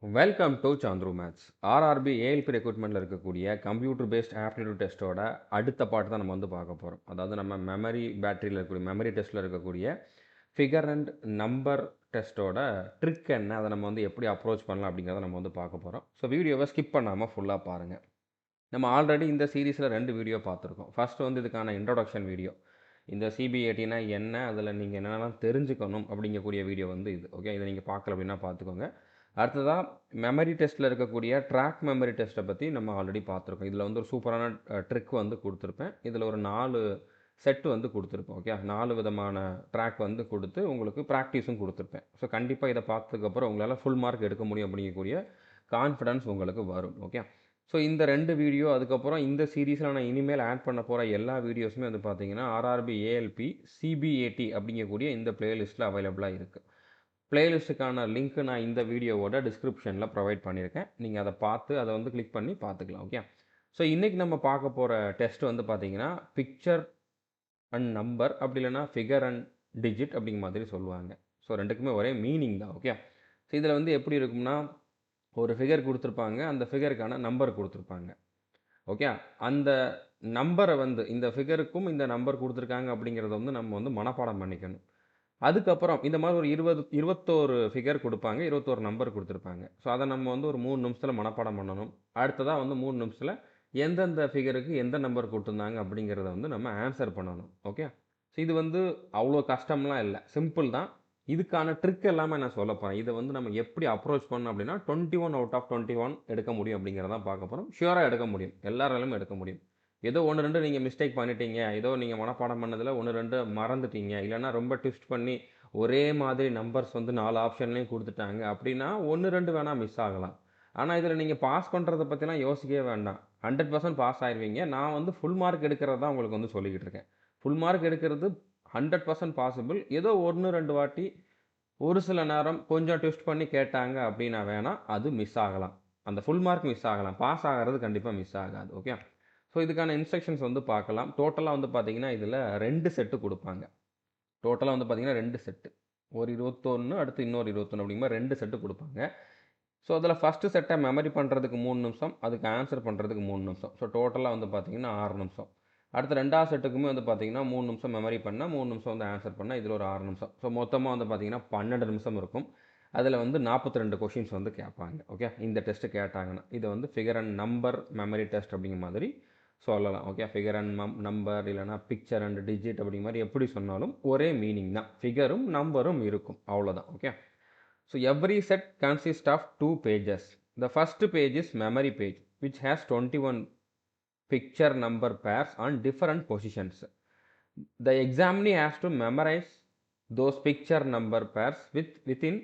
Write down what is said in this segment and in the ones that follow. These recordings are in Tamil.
Welcome to Santhru maths. RRB ALP ரெக்ரூட்மெண்ட்டில் இருக்கக்கூடிய கம்ப்யூட்டர் பேஸ்ட் ஆப்டிடியூட் டெஸ்ட்டோட அடுத்த பார்ட் தான் நம்ம வந்து பார்க்க போகிறோம். அதாவது நம்ம மெமரி பேட்டரியில் இருக்கக்கூடிய மெமரி டெஸ்ட்டில் இருக்கக்கூடிய ஃபிகர் அண்ட் நம்பர் டெஸ்ட்டோட ட்ரிக் என்ன, அதை நம்ம வந்து எப்படி அப்ரோச் பண்ணலாம் அப்படிங்கிறத நம்ம வந்து பார்க்க போகிறோம். ஸோ வீடியோவை ஸ்கிப் பண்ணாமல் ஃபுல்லாக பாருங்கள். நம்ம ஆல்ரெடி இந்த சீரீஸில் 2 வீடியோ பார்த்துருக்கோம். ஃபர்ஸ்ட் வந்து இதுக்கான இன்ட்ரோடக்ஷன் வீடியோ. இந்த சிபிஏடினா என்ன, அதில் நீங்கள் என்னென்னலாம் தெரிஞ்சுக்கணும் அப்படிங்கக்கூடிய வீடியோ வந்து இது. ஓகே, இதை நீங்கள் பார்க்கல அப்படின்னா பார்த்துக்கோங்க. அடுத்ததாக மெமரி டெஸ்ட்டில் இருக்கக்கூடிய ட்ராக் மெமரி டெஸ்ட்டை பற்றி நம்ம ஆல்ரெடி பார்த்துருக்கோம். இதில் வந்து ஒரு சூப்பரான ட்ரிக் வந்து கொடுத்துருப்பேன். இதில் ஒரு 4 செட் வந்து கொடுத்துருப்பேன். ஓகே, 4 விதமான ட்ராக் வந்து கொடுத்து உங்களுக்கு ப்ராக்டிஸும் கொடுத்துருப்பேன். ஸோ கண்டிப்பாக இதை பார்த்ததுக்கப்புறம் உங்களால் ஃபுல் மார்க் எடுக்க முடியும் அப்படிங்கக்கூடிய கான்ஃபிடன்ஸ் உங்களுக்கு வரும். ஓகே, ஸோ இந்த 2 வீடியோ அதுக்கப்புறம் இந்த சீரீஸில் நான் இனிமேல் ஆட் பண்ண போகிற எல்லா வீடியோஸுமே வந்து பார்த்தீங்கன்னா ஆர்ஆர்பி ஏஎல்பி சிபிஏடி அப்படிங்கக்கூடிய இந்த பிளேலிஸ்ட்டில் அவைலபிளாக இருக்குது. பிளேலிஸ்ட்டுக்கான லிங்க் நான் இந்த வீடியோவோட டிஸ்கிரிப்ஷனில் ப்ரொவைட் பண்ணியிருக்கேன். நீங்கள் அதை பார்த்து அதை வந்து கிளிக் பண்ணி பார்த்துக்கலாம். ஓகே, ஸோ இன்றைக்கி நம்ம பார்க்க போகிற டெஸ்ட் வந்து பார்த்தீங்கன்னா பிக்சர் அண்ட் நம்பர், அப்படி இல்லைனா ஃபிகர் அண்ட் டிஜிட் அப்படிங்கிற மாதிரி சொல்லுவாங்க. ஸோ ரெண்டுக்குமே ஒரே மீனிங் தான். ஓகே, ஸோ இதில் வந்து எப்படி இருக்கும்னா, ஒரு ஃபிகர் கொடுத்துருப்பாங்க, அந்த ஃபிகருக்கான நம்பர் கொடுத்துருப்பாங்க. ஓகே, அந்த நம்பரை வந்து இந்த ஃபிகருக்கும் இந்த நம்பர் கொடுத்துருக்காங்க அப்படிங்கிறத வந்து நம்ம வந்து மனப்பாடம் பண்ணிக்கணும். அதுக்கப்புறம் இந்த மாதிரி ஒரு 21 ஃபிகர் கொடுப்பாங்க, 21 நம்பர் கொடுத்துருப்பாங்க. ஸோ அதை நம்ம வந்து ஒரு 3 நிமிஷத்தில் மனப்பாடம் பண்ணணும். அடுத்ததாக வந்து 3 நிமிஷத்தில் எந்தெந்த ஃபிகருக்கு எந்த நம்பர் கொடுத்துருந்தாங்க அப்படிங்கிறத வந்து நம்ம ஆன்சர் பண்ணணும். ஓகே, ஸோ இது வந்து அவ்வளோ கஷ்டம்லாம் இல்லை, சிம்பிள் தான். இதுக்கான ட்ரிக் எல்லாமே நான் சொல்ல போகிறேன். இதை வந்து நம்ம எப்படி அப்ரோச் பண்ணணும் அப்படின்னா 21 அவுட் ஆஃப் 21 எடுக்க முடியும் அப்படிங்கிறதான் பார்க்க போகிறோம். ஷியூராக எடுக்க முடியும், எல்லாராலும் எடுக்க முடியும். ஏதோ 1, 2 நீங்கள் மிஸ்டேக் பண்ணிட்டீங்க, ஏதோ நீங்கள் மனப்பாடம் பண்ணதில் 1, 2 மறந்துட்டீங்க, இல்லைனா ரொம்ப ட்விஸ்ட் பண்ணி ஒரே மாதிரி நம்பர்ஸ் வந்து 4 ஆப்ஷன்லேயும் கொடுத்துட்டாங்க அப்படின்னா 1, 2 வேணால் மிஸ் ஆகலாம். ஆனால் இதில் நீங்கள் பாஸ் பண்ணுறதை பற்றிலாம் யோசிக்கவே வேண்டாம். 100% பாஸ் ஆயிடுவீங்க. நான் வந்து ஃபுல் மார்க் எடுக்கிறது தான் உங்களுக்கு வந்து சொல்லிக்கிட்டு இருக்கேன். ஃபுல் மார்க் எடுக்கிறது 100% பாசிபிள். ஏதோ 1, 2 வாட்டி ஒரு சில நேரம் கொஞ்சம் ட்விஸ்ட் பண்ணி கேட்டாங்க அப்படின்னா வேணால் அது மிஸ் ஆகலாம். அந்த ஃபுல் மார்க் மிஸ் ஆகலாம். பாஸ் ஆகிறது கண்டிப்பாக மிஸ் ஆகாது. ஓகே, ஸோ இதுக்கான இன்ஸ்ட்ரக்ஷன்ஸ் வந்து பார்க்கலாம். டோட்டலாக வந்து பார்த்தீங்கன்னா இதில் 2 செட்டு கொடுப்பாங்க. டோட்டலாக வந்து பார்த்தீங்கன்னா 2 செட்டு. ஒரு 21 அடுத்து இன்னொரு 21 அப்படிங்கிற மாதிரி 2 செட்டு கொடுப்பாங்க. ஸோ அதில் ஃபஸ்ட்டு செட்டை மெமரி பண்ணுறதுக்கு 3 நிமிஷம், அதுக்கு ஆன்சர் பண்ணுறதுக்கு 3 நிமிஷம். ஸோ டோட்டலாக வந்து பார்த்தீங்கன்னா 6 நிமிஷம். அடுத்து 2வது செட்டுக்குமே வந்து பார்த்தீங்கன்னா 3 நிமிஷம் மெமரி பண்ணால் 3 நிமிஷம் வந்து ஆன்சர் பண்ணால் இதில் ஒரு 6 நிமிஷம். ஸோ மொத்தமாக வந்து பார்த்தீங்கன்னா 12 நிமிஷம் இருக்கும். அதில் வந்து 42 கொஷின்ஸ் வந்து கேட்பாங்க. ஓகே, இந்த டெஸ்ட்டு கேட்டாங்கன்னா இதை வந்து figure and number memory test அப்படிங்கிற மாதிரி சொல்லலாம். ஓகே, ஃபிகர் அண்ட் நம்பர் இல்லைனா பிக்சர் அண்ட் டிஜிட் அப்படிங்கிற மாதிரி எப்படி சொன்னாலும் ஒரே மீனிங் தான். ஃபிகரும் நம்பரும் இருக்கும், அவ்வளோதான். Okay, so every set consists of 2 pages. The first page is memory page, which has 21 picture number pairs on different positions. The examinee has to memorize those picture number pairs within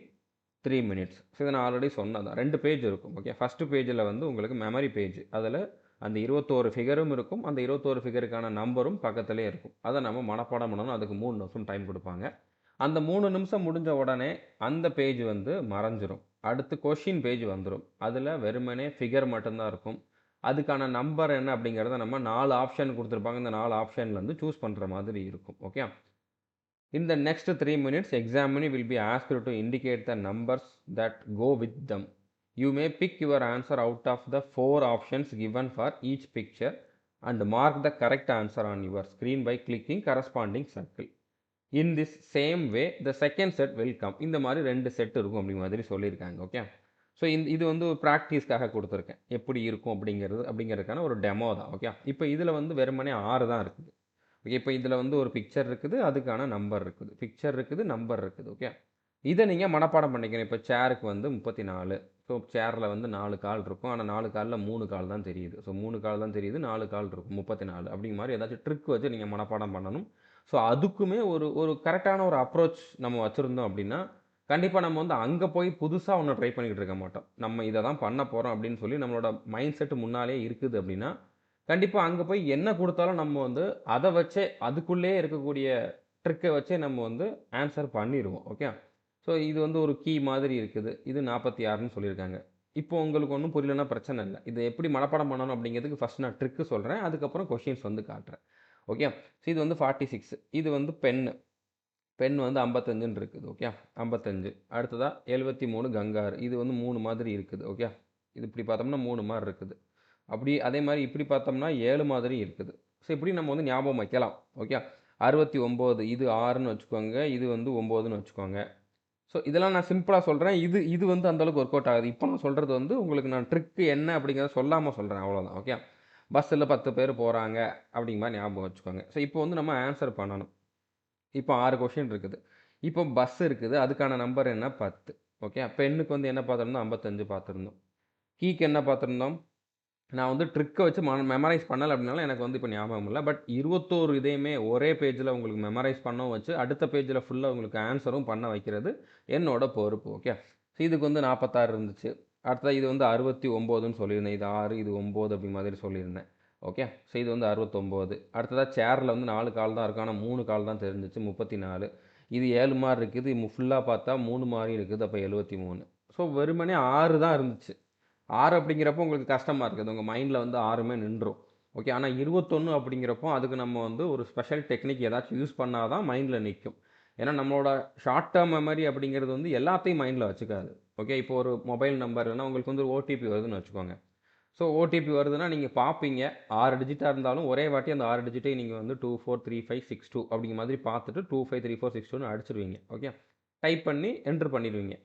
3 minutes. So இதை நான் ஆல்ரெடி சொன்னதான். 2 பேஜ் இருக்கும். ஓகே, ஃபஸ்ட்டு பேஜில் வந்து உங்களுக்கு மெமரி பேஜ், அதில் அந்த 21 ஃபிகரும் இருக்கும், அந்த 21 ஃபிகருக்கான நம்பரும் பக்கத்துலேயே இருக்கும். அதை நம்ம மனப்பாடம் பண்ணணும். அதுக்கு 3 நிமிஷம் டைம் கொடுப்பாங்க. அந்த 3 நிமிஷம் முடிஞ்ச உடனே அந்த பேஜ் வந்து மறைஞ்சிரும். அடுத்து கொஷின் பேஜ் வந்துடும். அதில் வெறுமனே ஃபிகர் மட்டும்தான் இருக்கும். அதுக்கான நம்பர் என்ன அப்படிங்கிறத நம்ம 4 ஆப்ஷன் கொடுத்துருப்பாங்க. இந்த 4 ஆப்ஷன்லேருந்து சூஸ் பண்ணுற மாதிரி இருக்கும். Okay, in the next 3 minutes, examinee will be asked to indicate the numbers that go with them. You may pick your answer out of the 4 options given for each picture and mark the correct answer on your screen by clicking corresponding circle. In this same way, the second set will come. இந்த மாதிரி 2 செட் இருக்கும் அப்படி மாதிரி சொல்லியிருக்காங்க. ஓகே, ஸோ இது வந்து ஒரு ப்ராக்டிஸ்க்காக கொடுத்துருக்கேன். எப்படி இருக்கும் அப்படிங்கிறதுக்கான ஒரு டெமோ தான். ஓகே, இப்போ இதில் வந்து வெறுமனே 6 தான் இருக்குது. ஓகே, இப்போ இதில் வந்து ஒரு பிக்சர் இருக்குது, அதுக்கான நம்பர் இருக்குது, பிக்சர் இருக்குது, நம்பர் இருக்குது. ஓகே, இதை நீங்கள் மனப்பாடம் பண்ணிக்கணும். இப்போ சேருக்கு வந்து 34. ஸோ சேரில் வந்து 4 கால் இருக்கும். ஆனால் 4 காலில் 3 கால் தான் தெரியுது. ஸோ 3 கால் தான் தெரியுது, 4 கால் இருக்கும், 34 அப்படிங்கிற மாதிரி ஏதாச்சும் ட்ரிக் வச்சு நீங்கள் மனப்பாடம் பண்ணணும். ஸோ அதுக்குமே ஒரு கரெக்டான ஒரு அப்ரோச் நம்ம வச்சுருந்தோம் அப்படின்னா கண்டிப்பாக நம்ம வந்து அங்கே போய் புதுசாக ஒன்று ட்ரை பண்ணிக்கிட்டு இருக்க மாட்டோம். நம்ம இதை தான் பண்ண போகிறோம் அப்படின்னு சொல்லி நம்மளோட மைண்ட் செட்டு முன்னாலே இருக்குது அப்படின்னா கண்டிப்பாக அங்கே போய் என்ன கொடுத்தாலும் நம்ம வந்து அதை வச்சே அதுக்குள்ளே இருக்கக்கூடிய ட்ரிக்கை வச்சே நம்ம வந்து ஆன்சர் பண்ணிடுவோம். ஓகே, ஸோ இது வந்து ஒரு கீ மாதிரி இருக்குது. இது 46ன்னு சொல்லியிருக்காங்க. இப்போ உங்களுக்கு ஒன்றும் புரியலன்னா பிரச்சனை இல்லை. இதை எப்படி மனப்பாடம் பண்ணணும் அப்படிங்கிறதுக்கு ஃபஸ்ட் நான் ட்ரிக்கு சொல்கிறேன், அதுக்கப்புறம் கொஷின்ஸ் வந்து காட்டுறேன். ஓகே, ஸோ இது வந்து 46. இது வந்து பென்னு. பெண் வந்து 55ன்னு இருக்குது. ஓகே. 55. அடுத்ததா 73 கங்காரு. இது வந்து 3 மாதிரி இருக்குது. ஓகே. இது இப்படி பார்த்தோம்னா 3 மாரி இருக்குது. அப்படி அதே மாரி இப்படி பார்த்தோம்னா 7 மாதிரி இருக்குது. ஸோ இப்படி நம்ம வந்து ஞாபகம் வைக்கலாம். ஓகே. 69 இது 6ன்னு வச்சுக்கோங்க. இது வந்து 9ன்னு வச்சுக்கோங்க. ஸோ இதெல்லாம் நான் சிம்பிளா சொல்றேன். இது இது வந்து அந்த அளவுக்கு ஒர்க் அவுட் ஆகாது. இப்போ நான் சொல்றது வந்து உங்களுக்கு நான் ட்ரிக் என்ன அப்படிங்கிறத சொல்லாம சொல்றேன். அவ்வளோதான். ஓகே. பஸ்ஸில 10 பேர் போறாங்க அப்படிங்கிற மாரி ஞாபகம் வச்சுக்கோங்க. ஸோ இப்போ வந்து நம்ம ஆன்ஸர் பண்ணணும். இப்போ 6 கொஸ்டின் இருக்குது. இப்போ பஸ் இருக்குது. அதுக்கான நம்பர் என்ன? 10. ஓகே. பெண்ணுக்கு வந்து என்ன பார்த்திருந்தோம்? 55 பார்த்திருந்தோம். கீக்கு என்ன பார்த்திருந்தோம்? நான் வந்து ட்ரிக்க வச்சு மெமரைஸ் பண்ணல அப்படினால எனக்கு வந்து இப்போ ஞாபகம் இல்ல. பட் 21 இதையுமே ஒரே பேஜ்ல உங்களுக்கு மெமரைஸ் பண்ணவும் வச்சு, அடுத்த பேஜ்ல ஃபுல்லா உங்களுக்கு ஆன்ஸரும் பண்ண வைக்கிறது என்னோட பொறுப்பு. ஓகே. ஸோ இதுக்கு வந்து 46 இருந்துச்சு. அடுத்தது இது வந்து 69ன்னு சொல்லியிருந்தேன். இது 6 இது 9 அப்படி மாதிரி சொல்லியிருந்தேன். ஓகே. ஸோ இது வந்து 69. அடுத்ததா சேர்ல வந்து 4 கால் தான் இருக்கும். ஆனா 3 கால் தான் தெரிஞ்சுச்சு. 34. இது 7 மாரி இருக்குது. ஃபுல்லா பார்த்தா 3 மாரி இருக்குது. அப்ப 73. ஸோ வெறுமனே 6 தான் இருந்துச்சு. 6 அப்படிங்கிறப்போ உங்களுக்கு கஷ்டமா இருக்குது. உங்க மைண்ட்ல வந்து 6மே நின்றும். ஓகே. ஆனா 21 அப்படிங்கிறப்போ அதுக்கு நம்ம வந்து ஒரு ஸ்பெஷல் டெக்னிக் ஏதாச்சும் யூஸ் பண்ணா தான் மைண்ட்ல நிக்கும். ஏன்னா நம்மளோட ஷார்ட் டெர்ம் மெமரி அப்படிங்கிறது வந்து எல்லாத்தையும் மைண்ட்ல வச்சுக்காது. ஓகே. இப்போ ஒரு மொபைல் நம்பர் இல்லைன்னா உங்களுக்கு வந்து ஒரு ஓடிபி வருதுன்னு வச்சுக்கோங்க. ஸோ ஓடிபி வருதுன்னா நீங்க பார்ப்பீங்க. 6 டிஜிட்டா இருந்தாலும் ஒரே வாட்டி அந்த 6 டிஜிட்டையும் நீங்க வந்து 243562 அப்படிங்கிற மாதிரி பார்த்துட்டு 253462ன்னு அடிச்சிருவீங்க. ஓகே. டைப் பண்ணி என்டர் பண்ணிடுவீங்க.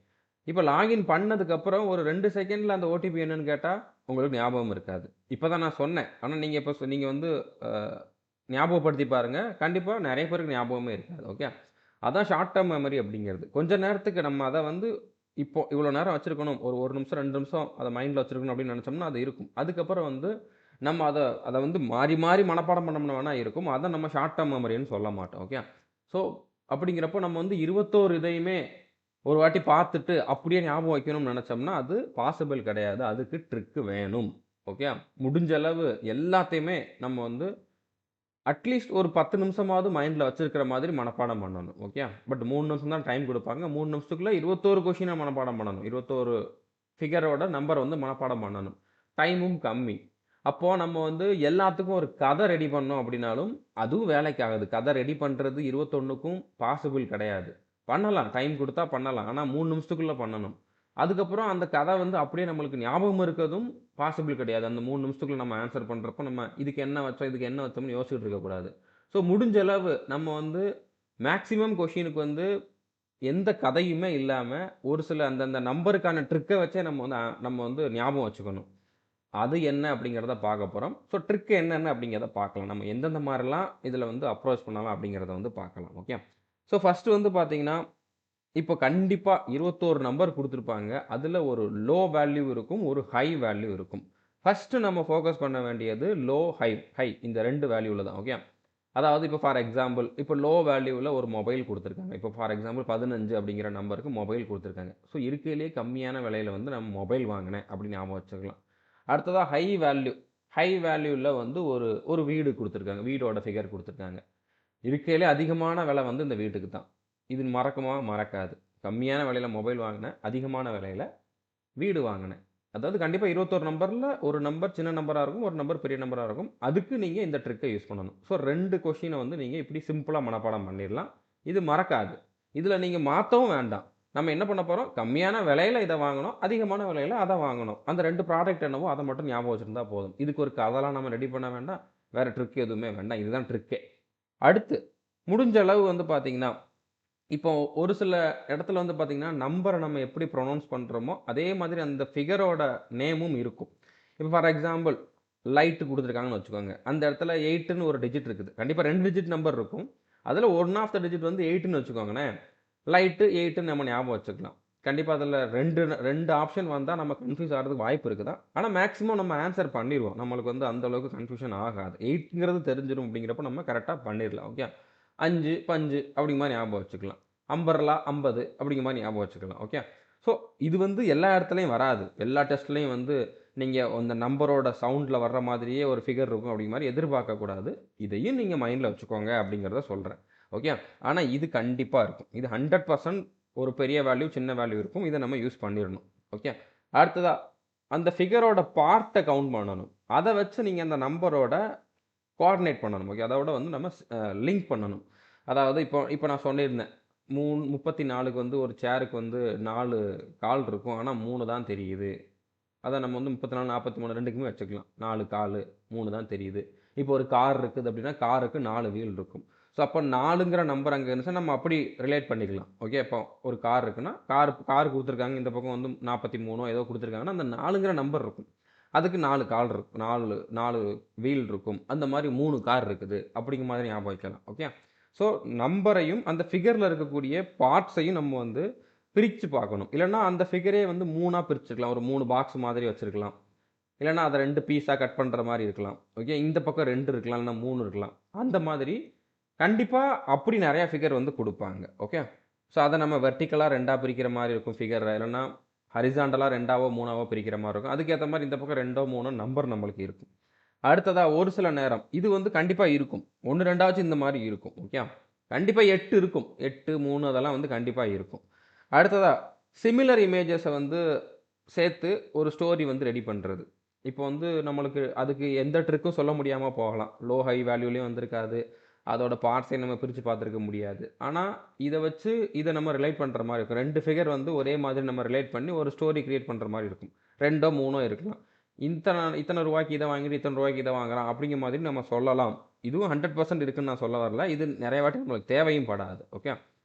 இப்ப லாகின் பண்ணதுக்கப்புறம் ஒரு 2 செகண்ட்ல அந்த ஓடிபி என்னன்னு கேட்டா, உங்களுக்கு ஞாபகம் இருக்காது. இப்ப தான் நான் சொன்னேன். ஆனா நீங்க இப்ப நீங்க வந்து அ ஞாபகப்படுத்தி பாருங்க. கண்டிப்பா நெறைய பேருக்கு ஞாபகமே இருக்காது. ஓகே. அதான் ஷார்ட் டெர்ம் மெமரி அப்படிங்கிறது. கொஞ்ச நேரத்துக்கு நம்ம அத வந்து இப்போ இவ்வளோ நேரம் வச்சிருக்கணும். ஒரு 1 நிமிஷம், 2 நிமிஷம் அத மைண்ட்ல வச்சிருக்கணும் அப்படின்னு நெனச்சோம்னா, அது இருக்கும். அதுக்கப்புறம் வந்து நம்ம அத அத வந்து மாறி மாறி மனப்பாடம் பண்ணோம்னா வேணா இருக்கும். அத நம்ம ஷார்ட் டெர்ம் மெமரின்னு சொல்ல மாட்டோம். ஓகே. ஸோ அப்படிங்கிறப்போ நம்ம வந்து 21 இதையுமே ஒரு வாட்டி பார்த்துட்டு, அப்படியே ஞாபகம் வைக்கணும்னு நெனச்சோம்னா, அது பாசிபிள் கிடையாது. அதுக்கு ட்ரிக் வேணும். ஓகே. முடிஞ்ச அளவு எல்லாத்தையுமே நம்ம வந்து அட்லீஸ்ட் ஒரு 10 நிமிஷமாவது மைண்ட்ல வச்சிருக்கிற மாதிரி மனப்பாடம் பண்ணணும். ஓகே. பட் 3 நிமிஷம் தான் டைம் குடுப்பாங்க. 3 நிமிஷத்துக்குள்ள 21 கொஸ்டின மனப்பாடம் பண்ணணும். 21 ஃபிகரோட நம்பர் வந்து மனப்பாடம் பண்ணணும். டைமும் கம்மி. அப்போ நம்ம வந்து எல்லாத்துக்கும் ஒரு கதை ரெடி பண்ணோம் அப்படின்னாலும், அதுவும் வேலைக்கு ஆகாது. கதை ரெடி பண்றது 21க்கும் பாசிபிள் கிடையாது. பண்ணலாம். டைம் குடுத்தா பண்ணலாம். ஆனா 3 நிமிஷத்துக்குள்ள பண்ணணும். அதுக்கப்புறம் அந்த கதை வந்து அப்படியே நம்மளுக்கு ஞாபகம் இருக்கதும் பாசிபிள் கிடையாது. அந்த 3 நிமிஷத்துக்குள்ள நம்ம ஆன்ஸர் பண்றப்போ, நம்ம இதுக்கு என்ன வச்சோம், இதுக்கு என்ன வச்சோம்னு யோசிச்சுட்டு இருக்கக்கூடாது. ஸோ முடிஞ்ச அளவு நம்ம வந்து மேக்ஸிமம் கொஸ்டினுக்கு வந்து எந்த கதையுமே இல்லாம, ஒரு சில அந்தந்த நம்பருக்கான ட்ரிக்க வச்சே நம்ம வந்து ஞாபகம் வச்சுக்கணும். அது என்ன அப்படிங்கிறத பார்க்க போறோம். ஸோ ட்ரிக் என்னென்ன அப்படிங்கிறத பார்க்கலாம். நம்ம எந்தெந்த மாரிலாம் இதில வந்து அப்ரோச் பண்ணலாம் அப்படிங்கிறத வந்து பார்க்கலாம். ஓகே. ஸோ ஃபர்ஸ்ட்டு வந்து பார்த்தீங்கன்னா, இப்போ கண்டிப்பா 21 நம்பர் குடுத்திருப்பாங்க. அதுல ஒரு லோ வேல்யூ இருக்கும். ஒரு ஹை வேல்யூ இருக்கும். ஃபர்ஸ்ட் நம்ம ஃபோக்கஸ் பண்ண வேண்டியது லோ, ஹை இந்த 2 வேல்யூல தான். ஓகே. அதாவது இப்போ ஃபார் எக்ஸாம்பிள் இப்போ லோ வேல்யூல ஒரு மொபைல் குடுத்திருக்காங்க. இப்போ ஃபார் எக்ஸாம்பிள் 15 அப்படிங்கிற நம்பருக்கு மொபைல் குடுத்திருக்காங்க. ஸோ இருக்கறதுலயே கம்மியான விலையில வந்து நம்ம மொபைல் வாங்கினேன் அப்படின்னு ஞாபகம் வச்சுக்கலாம். அடுத்ததா ஹை வேல்யூல வந்து ஒரு ஒரு வீடு குடுத்திருக்காங்க. வீடோட ஃபிகர் குடுத்திருக்காங்க. இருக்கையிலே அதிகமான விலை வந்து இந்த வீட்டுக்கு தான். இது மறக்குமா? மறக்காது. கம்மியான விலையில மொபைல் வாங்கினேன். அதிகமான விலையில வீடு வாங்கினேன். அதாவது கண்டிப்பா 21 நம்பர்ல ஒரு நம்பர் சின்ன நம்பரா இருக்கும். ஒரு நம்பர் பெரிய நம்பரா இருக்கும். அதுக்கு நீங்க இந்த ட்ரிக்க யூஸ் பண்ணணும். ஸோ 2 கொஸ்டின வந்து நீங்க இப்படி சிம்பிளா மனப்பாடம் பண்ணிறலாம். இது மறக்காது. இதுல நீங்க மாத்தவும் வேண்டாம். நம்ம என்ன பண்ண போறோம்? கம்மியான விலையில இத வாங்கணும். அதிகமான விலையில அத வாங்கணும். அந்த 2 ப்ராடக்ட் என்னவோ அத மட்டும் ஞாபகம் வச்சிருந்தா போதும். இதுக்கு ஒரு கதலாம் நம்ம ரெடி பண்ண வேண்டாம். வேற ட்ரிக் எதுவுமே வேண்டாம். இதுதான் ட்ரிக்கே. அடுத்து, முடிஞ்ச அளவு வந்து பார்த்தீங்கன்னா, இப்போ ஒரு சில இடத்துல வந்து பார்த்தீங்கன்னா, நம்பர நம்ம எப்படி புரொனவுன்ஸ் பண்றோமோ, அதே மாதிரி அந்த ஃபிகரோட நேமும் இருக்கும். இப்போ ஃபார் எக்ஸாம்பிள் லைட் குடுத்துருக்காங்கன்னு வச்சுக்கோங்க. அந்த இடத்துல 8ன்னு ஒரு டிஜிட் இருக்குது. கண்டிப்பா 2 டிஜிட் நம்பர் இருக்கும். அதுல ஒன் ஆஃப் த டிஜிட் வந்து 8ன்னு வச்சுக்கோங்களேன். லைட்டு 8ன்னு நம்ம ஞாபகம் வச்சுக்கலாம். கண்டிப்பா அதுல 2 ஆப்ஷன் வந்தா நம்ம கன்ஃப்யூஸ் ஆகுறதுக்கு வாய்ப்பு இருக்கு தான். ஆனா மேக்ஸிமம் நம்ம ஆன்ஸர் பண்ணிருவோம். நம்மளுக்கு வந்து அந்த அளவுக்கு கன்ஃப்யூஷன் ஆகாது. 8ங்கிறது தெரிஞ்சிரும் அப்படிங்கிறப்ப நம்ம கரெக்ட்டா பண்ணிரலாம். ஓகே. 5 பஞ்சு அப்படிங்கிற மாரி ஞாபகம் வச்சுக்கலாம். அம்பர்லா 50 அப்படிங்கிற மாரி ஞாபகம் வச்சுக்கலாம். ஓகே. ஸோ இது வந்து எல்லா இடத்துலயும் வராது. எல்லா டெஸ்ட்லயும் வந்து நீங்க அந்த நம்பரோட சவுண்ட்ல வர்ற மாதிரியே ஒரு ஃபிகர் இருக்கும் அப்படிங்கிற மாரி எதிர்பார்க்கக் கூடாது. இதையும் நீங்க மைண்ட்ல வச்சுக்கோங்க அப்படிங்கிறத சொல்றேன். ஓகே. ஆனா இது கண்டிப்பா இருக்கும். இது 100% ஒரு பெரிய வேல்யூ, சின்ன வேல்யூ இருக்கும். இத நம்ம யூஸ் பண்ணிறணும். ஓகே. அடுத்ததா அந்த ஃபிகரோட பார்ட்ட கவுண்ட் பண்ணணும். அத வச்சு நீங்க அந்த நம்பரோட கோஆர்டினேட் பண்ணணும். ஓகே. அதோட வந்து நம்ம லிங்க் பண்ணணும். அதாவது இப்போ இப்போ நான் சொல்லியிருந்தேன். 34க்கு வந்து ஒரு சேருக்கு வந்து 4 கால் இருக்கும். ஆனா 3 தான் தெரியுது. அத நம்ம வந்து 34, 43 2க்குமே வச்சுக்கலாம். 4 காலு, 3 தான் தெரியுது. இப்போ ஒரு கார் இருக்குது அப்டின்னா, காருக்கு 4 வீல் இருக்கும். ஸோ அப்ப 4ங்கிற நம்பர் அங்க இருந்துச்சுன்னா, நம்ம அப்படி ரிலேட் பண்ணிக்கலாம். ஓகே. இப்போ ஒரு கார் இருக்குன்னா, கார் குடுத்துருக்காங்க. இந்த பக்கம் வந்து 43 ஏதோ குடுத்துருக்காங்கன்னா, அந்த 4ங்கிற நம்பர் இருக்கும். அதுக்கு 4 கால் இருக்கும். 4 வீல் இருக்கும். அந்த மாரி 3 கார் இருக்குது. அப்படிங்கிற மாதிரி ஞாபகம் வைக்கலாம். ஓகே. ஸோ நம்பரையும், அந்த ஃபிகர்ல இருக்கக்கூடிய பார்ட்ஸையும் நம்ம வந்து பிரிச்சு பார்க்கணும். இல்லன்னா அந்த ஃபிகரே வந்து 3ஆ பிரிச்சுக்கலாம். ஒரு 3 பாக்ஸ் மாதிரி வச்சிருக்கலாம். இல்லன்னா அத 2 பீஸா கட் பண்ற மாரி இருக்கலாம். ஓகே. இந்த பக்கம் 2 இருக்கலாம். இல்லன்னா 3 இருக்கலாம். அந்த மாதிரி கண்டிப்பா அப்படி நெறைய ஃபிகர் வந்து குடுப்பாங்க. ஓகே. ஸோ அத நம்ம வெர்டிகலா 2ஆ பிரிக்கிற மாரி இருக்கும் ஃபிகர. இல்லன்னா ஹாரிசான்டலா 2ஆவோ, 3ஆவோ பிரிக்கிற மாரி இருக்கும். அதுக்கேத்த மாரி இந்த பக்கம் 2ஓ, 3ஓ நம்பர் நம்மளுக்கு இருக்கும். அடுத்ததா ஒரு சில நேரம் இது வந்து கண்டிப்பா இருக்கும். 1, 2ஆச்சும் இந்த மாரி இருக்கும். ஓகே. கண்டிப்பா 8 இருக்கும். 8, 3 அதெல்லாம் வந்து கண்டிப்பா இருக்கும். அடுத்ததா சிமிலர் இமேஜஸ வந்து சேர்த்து ஒரு ஸ்டோரி வந்து ரெடி பண்றது. இப்போ வந்து நம்மளுக்கு அதுக்கு எந்த ட்ரிக்கும் சொல்ல முடியாம போகலாம். லோ, ஹை வேல்யூலயும் வந்திருக்காது. அதோட பார்ட்ஸையும் நம்ம பிரிச்சு பார்த்திருக்க முடியாது. ஆனா, இத வச்சு இத நம்ம ரிலேட் பண்ற மாரி இருக்கும். 2 ஃபிகர் வந்து ஒரே மாதிரி நம்ம ரிலேட் பண்ணி ஒரு ஸ்டோரி கிரியேட் பண்ற மாரி இருக்கும். 2ஓ 3ஓ இருக்கலாம். இத்தன ரூவாய்க்கு இத வாங்கிட்டு, இத்தன ரூவாய்க்கு இத வாங்குறான் அப்படிங்கிற மாதிரி நம்ம சொல்லலாம். இதுவும் 100% இருக்குன்னு நான் சொல்ல வரல. இது நெறைய வாட்டி நம்மளுக்கு தேவையும் படாது. ஓகே.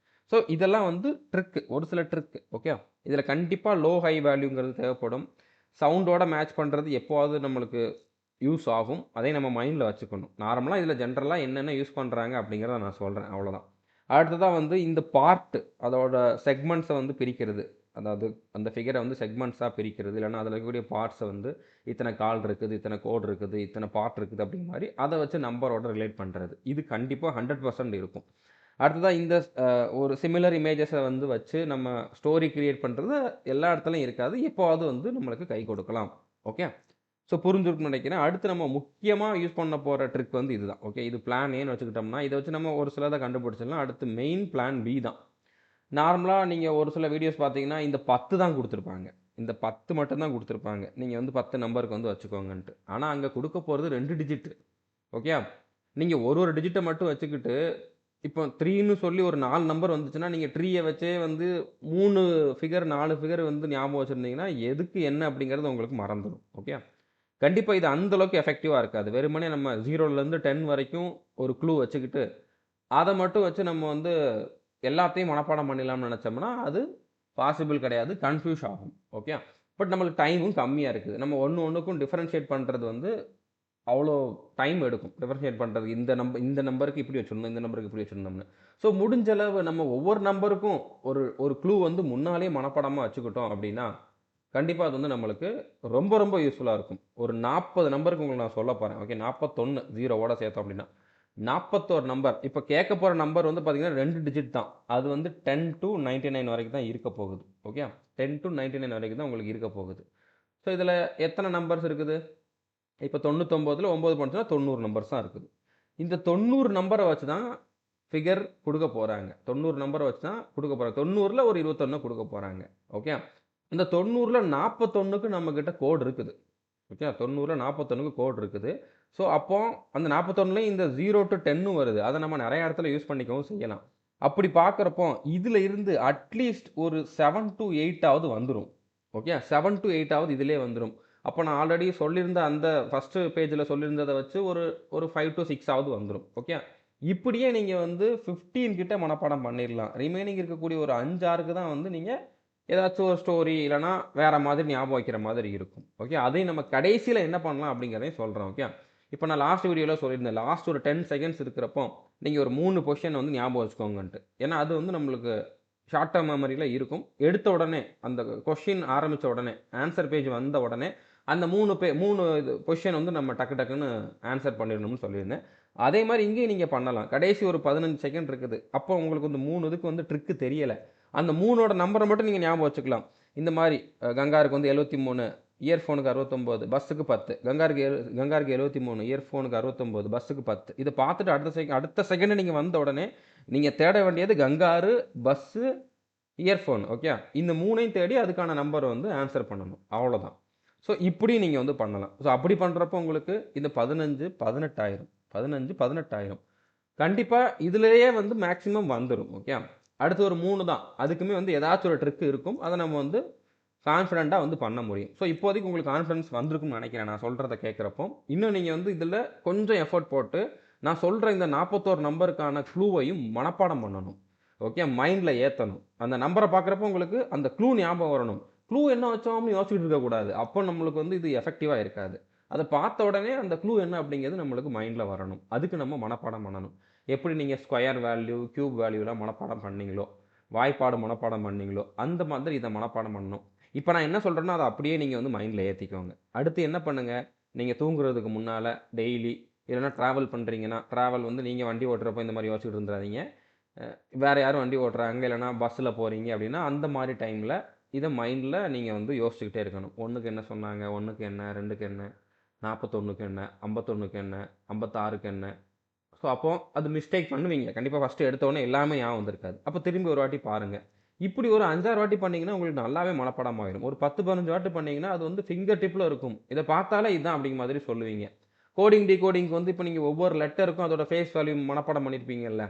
ஸோ இதெல்லாம் வந்து ட்ரிக். ஒரு சில ட்ரிக். ஓகே. இதில கண்டிப்பா லோ, ஹை வேல்யூங்கிறது தேவைப்படும். சவுண்டோட மேட்ச் பண்றது எப்போவாவது நம்மளுக்கு யூஸ் ஆகும். அதை நம்ம மைண்ட்ல வச்சுக்கணும். நார்மலா இதில ஜெனரலா என்னென்ன யூஸ் பண்றாங்க அப்படிங்கிறத நான் சொல்றேன். அவ்வளோதான். அடுத்ததா வந்து இந்த பார்ட் அதோட செக்மெண்ட்ஸ வந்து பிரிக்கிறது. அதாவது அந்த ஃபிகர வந்து செக்மெண்ட்ஸா பிரிக்கிறது. இல்லன்னா அதில இருக்கக்கூடிய பார்ட்ஸ வந்து இத்தன கால் இருக்குது, இத்தன கோடு இருக்குது, இத்தன பார்ட் இருக்குது அப்படிங்கிற மாரி அத வச்சு நம்பரோட ரிலேட் பண்றது. இது கண்டிப்பா 100% இருக்கும். அடுத்ததா இந்த ஒரு சிமிலர் இமேஜஸ வந்து வச்சு நம்ம ஸ்டோரி கிரியேட் பண்றது எல்லா இடத்துலயும் இருக்காது. எப்போவாவது வந்து நம்மளுக்கு கை கொடுக்கலாம். ஓகே. ஸோ புரிஞ்சிருக்கும்னு நினைக்கிறேன். அடுத்து நம்ம முக்கியமா யூஸ் பண்ண போற ட்ரிக் வந்து இதுதான். ஓகே. இது பிளான் ஏன்னு வச்சுக்கிட்டோம்னா, இத வச்சு நம்ம ஒரு சிலத கண்டுபிடிச்சிடலாம். அடுத்து மெயின் பிளான் பி தான். நார்மலா நீங்க ஒரு சில வீடியோஸ் பார்த்தீங்கன்னா, இந்த 10 தான் குடுத்திருப்பாங்க. இந்த 10 மட்டும் தான் குடுத்திருப்பாங்க. நீங்க வந்து 10 நம்பருக்கு வந்து வச்சுக்கோங்கன்ட்டு. ஆனா அங்க குடுக்க போறது 2 டிஜிட். ஓகே. நீங்க ஒரு டிஜிட்ட மட்டும் வச்சுக்கிட்டு இப்போ 3ன்னு சொல்லி ஒரு 4 நம்பர் வந்துச்சுன்னா, நீங்க ட்ரீய வச்சே வந்து 3 ஃபிகர் 4 ஃபிகர் வந்து ஞாபகம் வச்சிருந்தீங்கன்னா, எதுக்கு என்ன அப்படிங்கிறது உங்களுக்கு மறந்துரும். ஓகே. கண்டிப்பா இது அந்த அளவுக்கு எஃபெக்டிவா இருக்காது. வெறுமனே நம்ம 0லேருந்து 10 வரைக்கும் ஒரு க்ளூ வச்சுக்கிட்டு, அத மட்டும் வச்சு நம்ம வந்து எல்லாத்தையும் மனப்பாடம் பண்ணிடலாம்னு நெனச்சோம்னா, அது பாசிபிள் கிடையாது. கன்ஃப்யூஸ் ஆகும். ஓகே. பட் நம்மளுக்கு டைமும் கம்மியா இருக்குது. நம்ம ஒண்ணுக்கும் டிஃபரன்ஷியேட் பண்றது வந்து அவ்வளோ டைம் எடுக்கும். டிஃபரன்ஷியேட் பண்றதுக்கு. இந்த நம்பருக்கு இப்படி வச்சிரணும். இந்த நம்பருக்கு இப்படி வச்சிரணும்னு. ஸோ முடிஞ்ச அளவு நம்ம ஒவ்வொரு நம்பருக்கும் ஒரு ஒரு க்ளூ வந்து முன்னாலயே மனப்பாடமா வச்சுக்கிட்டோம் அப்படின்னா, கண்டிப்பா அது வந்து நம்மளுக்கு ரொம்ப ரொம்ப யூஸ்ஃபுல்லா இருக்கும். ஒரு 40 நம்பருக்கு உங்களுக்கு நான் சொல்லப் போறேன். ஓகே. 41 0வோட சேர்த்தோம் அப்படின்னா. 41 நம்பர். இப்ப கேட்கப் போற நம்பர் வந்து பார்த்தீங்கன்னா 2 டிஜிட் தான். அது வந்து 10 டூ 99 வரைக்கும் தான் இருக்கப் போகுது. ஓகே. 10 டூ 99 வரைக்கும் தான் உங்களுக்கு இருக்கப் போகுது. ஸோ இதுல எத்தன நம்பர்ஸ் இருக்குது? இப்ப 99ல 9 போனுச்சுன்னா 90 நம்பர்ஸ் தான் இருக்குது. இந்த 90 நம்பர வச்சு தான் ஃபிகர் குடுக்கப் போறாங்க. 90 நம்பர வச்சு தான் குடுக்கப் போறாங்க. 90ல ஒரு 21 குடுக்கப் போறாங்க. ஓகே. இந்த 90ல 41க்கு நம்மகிட்ட கோடு இருக்குது. ஓகே. 90ல 41க்கு கோடு இருக்குது. ஸோ அப்போ அந்த 41லயும் இந்த 0 டூ 10ம் வருது. அத நம்ம நெறைய இடத்துல யூஸ் பண்ணிக்கவும் செய்யலாம். அப்படி பார்க்கிறப்போ, இதுல இருந்து அட்லீஸ்ட் ஒரு 7 டூ 8 ஆவது வந்துரும். ஓகே. 7 டூ 8 ஆவது இதிலயே வந்துரும். அப்ப நான் ஆல்ரெடி சொல்லியிருந்த அந்த ஃபர்ஸ்ட் பேஜ்ல சொல்லியிருந்தத வச்சு ஒரு ஒரு 5 டூ 6 ஆவது வந்துரும். ஓகே. இப்படியே நீங்க வந்து 15 கிட்ட மனப்பாடம் பண்ணிரலாம். ரிமைனிங் இருக்கக்கூடிய ஒரு 5, 6க்கு தான் வந்து நீங்க ஏதாச்சும் ஒரு ஸ்டோரி இல்லன்னா வேற மாதிரி ஞாபகம் வைக்கிற மாதிரி இருக்கும். ஓகே. அதையும் நம்ம கடைசியில என்ன பண்ணலாம் அப்படிங்கிறதையும் சொல்றேன். ஓகே. இப்ப நான் லாஸ்ட் வீடியோல சொல்லியிருந்தேன். லாஸ்ட் ஒரு 10 செகண்ட்ஸ் இருக்கிறப்போ, நீங்க ஒரு 3 பொசிஷன் வந்து ஞாபகம் வச்சுக்கோங்கன்ட்டு. ஏன்னா அது வந்து நம்மளுக்கு ஷார்ட் டெர்ம் மெமரியில இருக்கும். எடுத்த உடனே அந்த கொஸ்டின் ஆரம்பிச்ச உடனே, ஆன்ஸர் பேஜ் வந்த உடனே அந்த 3 இது பொசிஷன் வந்து நம்ம டக்கு டக்குன்னு ஆன்ஸர் பண்ணிரணும்னு சொல்லியிருந்தேன். அதே மாரி இங்கேயும் நீங்க பண்ணலாம். கடைசி ஒரு 15 செகண்ட் இருக்குது. அப்போ உங்களுக்கு இந்த 3 இதுக்கு வந்து ட்ரிக் தெரியல. அந்த 3ஓட நம்பர மட்டும் நீங்க ஞாபகம் வச்சுக்கலாம். இந்த மாரி கங்காருக்கு வந்து 73, இயர்ஃபோனுக்கு 69, பஸ்ஸுக்கு 10. கங்காருக்கு 73, இயர்ஃபோனுக்கு 69, பஸ்ஸுக்கு 10. இத பார்த்துட்டு அடுத்த செகண்ட் நீங்க வந்த உடனே, நீங்க தேட வேண்டியது கங்காரு, பஸ்ஸு, இயர்ஃபோன். ஓகே. இந்த 3யும் தேடி அதுக்கான நம்பர வந்து ஆன்ஸர் பண்ணணும். அவ்வளோதான். ஸோ இப்படி நீங்க வந்து பண்ணலாம். ஸோ அப்படி பண்றப்போ உங்களுக்கு இந்த 15, 18 ஆயிரும். 15, 18 ஆயிரும். கண்டிப்பா இதுலயே வந்து மேக்ஸிமம் வந்துரும். ஓகே. அடுத்து ஒரு 3 தான். அதுக்குமே வந்து ஏதாச்சும் ஒரு ட்ரிக் இருக்கும். அத நம்ம வந்து கான்ஃபிடென்ட்டா வந்து பண்ண முடியும். ஸோ இப்போதைக்கு உங்களுக்கு கான்ஃபிடன்ஸ் வந்திருக்கும்னு நெனைக்கிறேன் நான் சொல்றத கேட்கிறப்போ. இன்னும் நீங்க வந்து இதில கொஞ்சம் எஃபோர்ட் போட்டு, நான் சொல்ற இந்த 41 நம்பருக்கான க்ளூவையும் மனப்பாடம் பண்ணணும். ஓகே. மைண்ட்ல ஏத்தணும். அந்த நம்பர பார்க்கிறப்போ உங்களுக்கு அந்த க்ளூ ஞாபகம் வரணும். க்ளூ என்ன வச்சோம்னு யோசிச்சுட்டு இருக்கக்கூடாது. அப்போ நம்மளுக்கு வந்து இது எஃபெக்டிவா இருக்காது. அத பார்த்த உடனே அந்த க்ளூ என்ன அப்படிங்கிறது நம்மளுக்கு மைண்ட்ல வரணும். அதுக்கு நம்ம மனப்பாடம் பண்ணணும். எப்படி நீங்க ஸ்கொயர் வேல்யூ, கியூப் வேல்யூலாம் மனப்பாடம் பண்ணீங்களோ, வாய்ப்பாடு மனப்பாடம் பண்ணீங்களோ, அந்த மாதிரி இத மனப்பாடம் பண்ணணும். இப்ப நான் என்ன சொல்றேனோ, அத அப்படியே நீங்க வந்து மைண்ட்ல ஏத்திக்கோங்க. அடுத்து என்ன பண்ணுங்க, நீங்க தூங்குறதுக்கு முன்னால டெய்லி இல்லன்னா டிராவல் பண்றீங்கன்னா, டிராவல் வந்து நீங்க வண்டி ஓட்டுறப்போ இந்த மாரி யோசிச்சுட்டு இருந்துறாதீங்க. அ வேற யாரும் வண்டி ஓட்டுறாங்க, இல்லன்னா பஸ்ல போறீங்க அப்படின்னா, அந்த மாரி டைம்ல இத மைண்ட்ல நீங்க வந்து யோசிச்சுக்கிட்டே இருக்கணும். 1க்கு என்ன சொன்னாங்க? 1க்கு என்ன? 2க்கு என்ன? 41க்கு என்ன? 51க்கு என்ன? 56க்கு என்ன? ஸோ, அப்போ அது மிஸ்டேக் பண்ணுவீங்க. கண்டிப்பா ஃபர்ஸ்ட்டு எடுத்த உடனே எல்லாமே ஞாபகம் வந்திருக்காது. அப்ப திரும்பி ஒரு வாட்டி பாருங்க. இப்படி ஒரு 5, 6 வாட்டி பண்ணீங்கன்னா, உங்களுக்கு நல்லாவே மனப்பாடம் ஆயிரும். ஒரு 10, 15 வாட்டி பண்ணீங்கன்னா, அது வந்து ஃபிங்கர் டிப்ல இருக்கும். இத பார்த்தாலே இதான் அப்படிங்கிற மாதிரி சொல்லுவீங்க. கோடிங், டிகோடிங்க்கு வந்து இப்ப நீங்க ஒவ்வொரு லெட்டருக்கும் அதோட ஃபேஸ் வேல்யூ மனப்பாடம் பண்ணியிருப்பீங்கல்ல.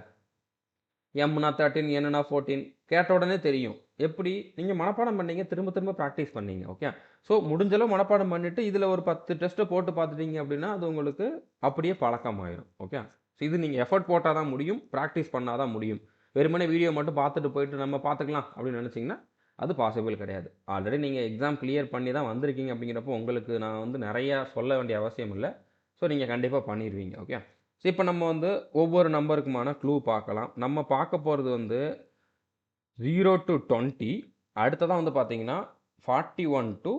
எம்னா 13, என்னன்னா 14 கேட்ட உடனே தெரியும். எப்படி? நீங்க மனப்பாடம் பண்ணீங்க. திரும்ப திரும்ப பிராக்டிஸ் பண்ணீங்க. ஓகே. ஸோ முடிஞ்ச அளவு மனப்பாடம் பண்ணிட்டு, இதுல ஒரு 10 டெஸ்ட்ட போட்டு பார்த்துட்டீங்க அப்படின்னா, அது உங்களுக்கு அப்படியே பழக்கமாயிரும். ஓகே. ஸோ இது நீங்க எஃபோர்ட் போட்டா தான் முடியும். பிராக்டிஸ் பண்ணா தான் முடியும். வெறுமனே வீடியோ மட்டும் பார்த்துட்டு போயிட்டு நம்ம பார்த்துக்கலாம் அப்படின்னு நினைச்சீங்கன்னா, அது பாசிபிள் கிடையாது. ஆல்ரெடி நீங்க எக்ஸாம் கிளியர் பண்ணி தான் வந்திருக்கீங்க அப்படிங்கிறப்போ, உங்களுக்கு நான் வந்து நெறைய சொல்ல வேண்டிய அவசியம் இல்ல. ஸோ நீங்க கண்டிப்பா பண்ணிருவீங்க. ஓகே. ஸோ இப்ப நம்ம வந்து ஒவ்வொரு நம்பருக்குமான க்ளூ பார்க்கலாம். நம்ம பார்க்க போறது வந்து 0 டூ 20 அடுத்ததா வந்து பார்த்தீங்கன்னா, 41 டூ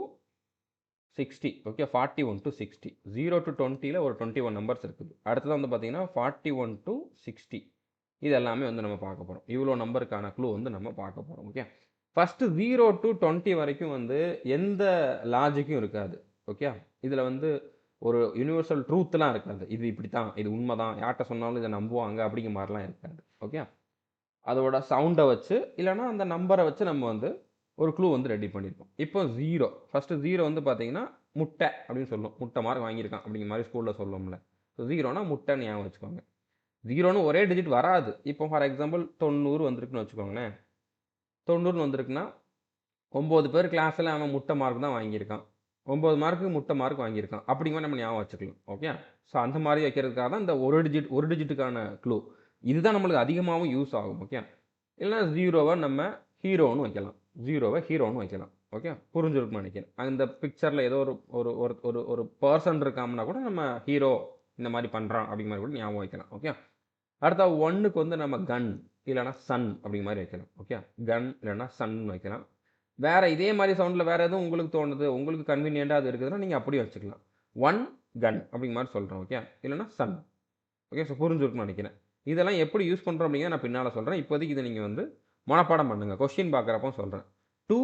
60 ஓகே. 41 டூ 60 0 டூ 20ல ஒரு 21 நம்பர்ஸ் இருக்குது. அடுத்ததா வந்து பார்த்தீங்கன்னா, 41 டூ 60 இது எல்லாமே வந்து நம்ம பார்க்க போறோம். இவ்வளோ நம்பருக்கான க்ளூ வந்து நம்ம பார்க்க போறோம். ஓகே. ஃபர்ஸ்ட்டு 0 டூ 20 வரைக்கும் வந்து எந்த லாஜிக்கும் இருக்காது. ஓகே. இதுல வந்து ஒரு யுனிவர்சல் ட்ரூத்லாம் இருக்காது. இது இப்படித்தான், இது உண்மதான், யார்ட்ட சொன்னாலும் இத நம்புவாங்க அப்படிங்கிற மாரிலாம் இருக்காது. ஓகே. அதோட சவுண்ட வச்சு, இல்லன்னா அந்த நம்பர வச்சு நம்ம வந்து ஒரு க்ளூ வந்து ரெடி பண்ணியிருப்போம். இப்போ 0 ஃபர்ஸ்ட்டு 0 வந்து பார்த்தீங்கன்னா, முட்டை அப்படின்னு சொல்லும். முட்டை மார்க் வாங்கியிருக்கான் அப்படிங்கிற மாரி ஸ்கூல்ல சொல்லுவோம்ல. 0னா முட்டைன்னு ஞாபகம் வச்சுக்கோங்க. 0ன்னு ஒரே டிஜிட் வராது. இப்போ ஃபார் எக்ஸாம்பிள் 90 வந்திருக்குன்னு வச்சுக்கோங்களேன். 90ன்னு வந்திருக்குன்னா, 9 பேர் கிளாஸ்ல அவன் முட்டை மார்க் தான் வாங்கியிருக்கான். 9 மார்க்குக்கு முட்டை மார்க் வாங்கியிருக்கான். அப்படிங்கிற மாரி நம்ம ஞாபகம் வச்சுக்கலாம். ஓகே. ஸோ அந்த மாரி வைக்கிறதுக்காக தான் இந்த ஒரு டிஜிட்டுக்கான க்ளூ. இதுதான் நம்மளுக்கு அதிகமாவும் யூஸ் ஆகும். ஓகே. இல்லன்னா 0வ நம்ம ஹீரோன்னு வைக்கலாம். 0வ ஹீரோன்னு வைக்கலாம். ஓகே. புரிஞ்சிருக்கும்னு நெனைக்கிறேன். அந்த பிக்சர்ல ஏதோ ஒரு ஒரு ஒரு ஒரு ஒரு பெர்சன் இருக்காம்னா கூட நம்ம ஹீரோ இந்த மாரி பண்றான் அப்படிங்கிற மாரி கூட ஞாபகம் வைக்கலாம். ஓகே. அடுத்தா 1க்கு வந்து நம்ம கன் இல்லன்னா சன் அப்படிங்கிற மாரி வைக்கலாம். ஓகே. கன் இல்லன்னா சன்னு வைக்கலாம். வேற இதே மாரி சவுண்ட்ல வேற எதுவும் உங்களுக்கு தோணுது, உங்களுக்கு கன்வீனியன்ட்டா அது இருக்குதுன்னா, நீங்க அப்படியே வச்சுக்கலாம். 1 கன் அப்படிங்கிற மாரி சொல்றேன். ஓகே. இல்லன்னா சன். ஓகே. ஸோ புரிஞ்சிருக்கும்னு நெனைக்கிறேன். இதெல்லாம் எப்படி யூஸ் பண்றோம் அப்படிங்கிறத நான் பின்னால சொல்றேன். இப்போதைக்கு இத நீங்க வந்து மனப்பாடம் பண்ணுங்க. கொஸ்டின் பார்க்குறப்போ சொல்றேன். டூ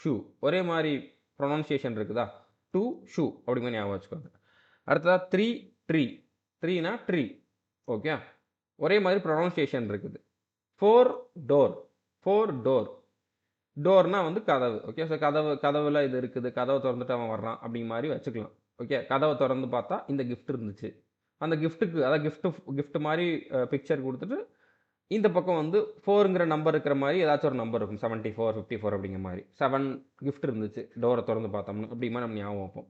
ஷூ ஒரே மாரி ப்ரொனன்சியேஷன் இருக்குதா? டூ ஷூ அப்படிங்கிற மாரி ஞாபகம் வச்சுக்கோங்க. அடுத்ததா 3 ட்ரீ. 3னா ட்ரீ. ஓகே. ஒரே மாரி ப்ரொனன்சியேஷன் இருக்குது. 4 டோர். 4 டோர். டோர்னா வந்து கதவு. ஓகே. ஸோ கதவுல இது இருக்குது. கதவ தொறந்துட்டு அவன் வர்றான் அப்படிங்கிற மாரி வச்சுக்கலாம். ஓகே. கதவ தொறந்து பார்த்தா இந்த கிஃப்ட் இருந்துச்சு. அந்த கிஃப்ட்டுக்கு அதான் கிஃப்ட் மாரி பிக்சர் குடுத்துட்டு, இந்த பக்கம் வந்து 4ங்கிற நம்பர் இருக்கிற மாரி ஏதாச்சும் ஒரு நம்பர் இருக்கும். 74, 54 அப்படிங்கிற மாரி. 7 கிஃப்ட் இருந்துச்சு. டோர தொறந்து பார்த்தோம்னா, அப்படிங்கிற மாரி நம்ம ஞாபகம் வைப்போம்.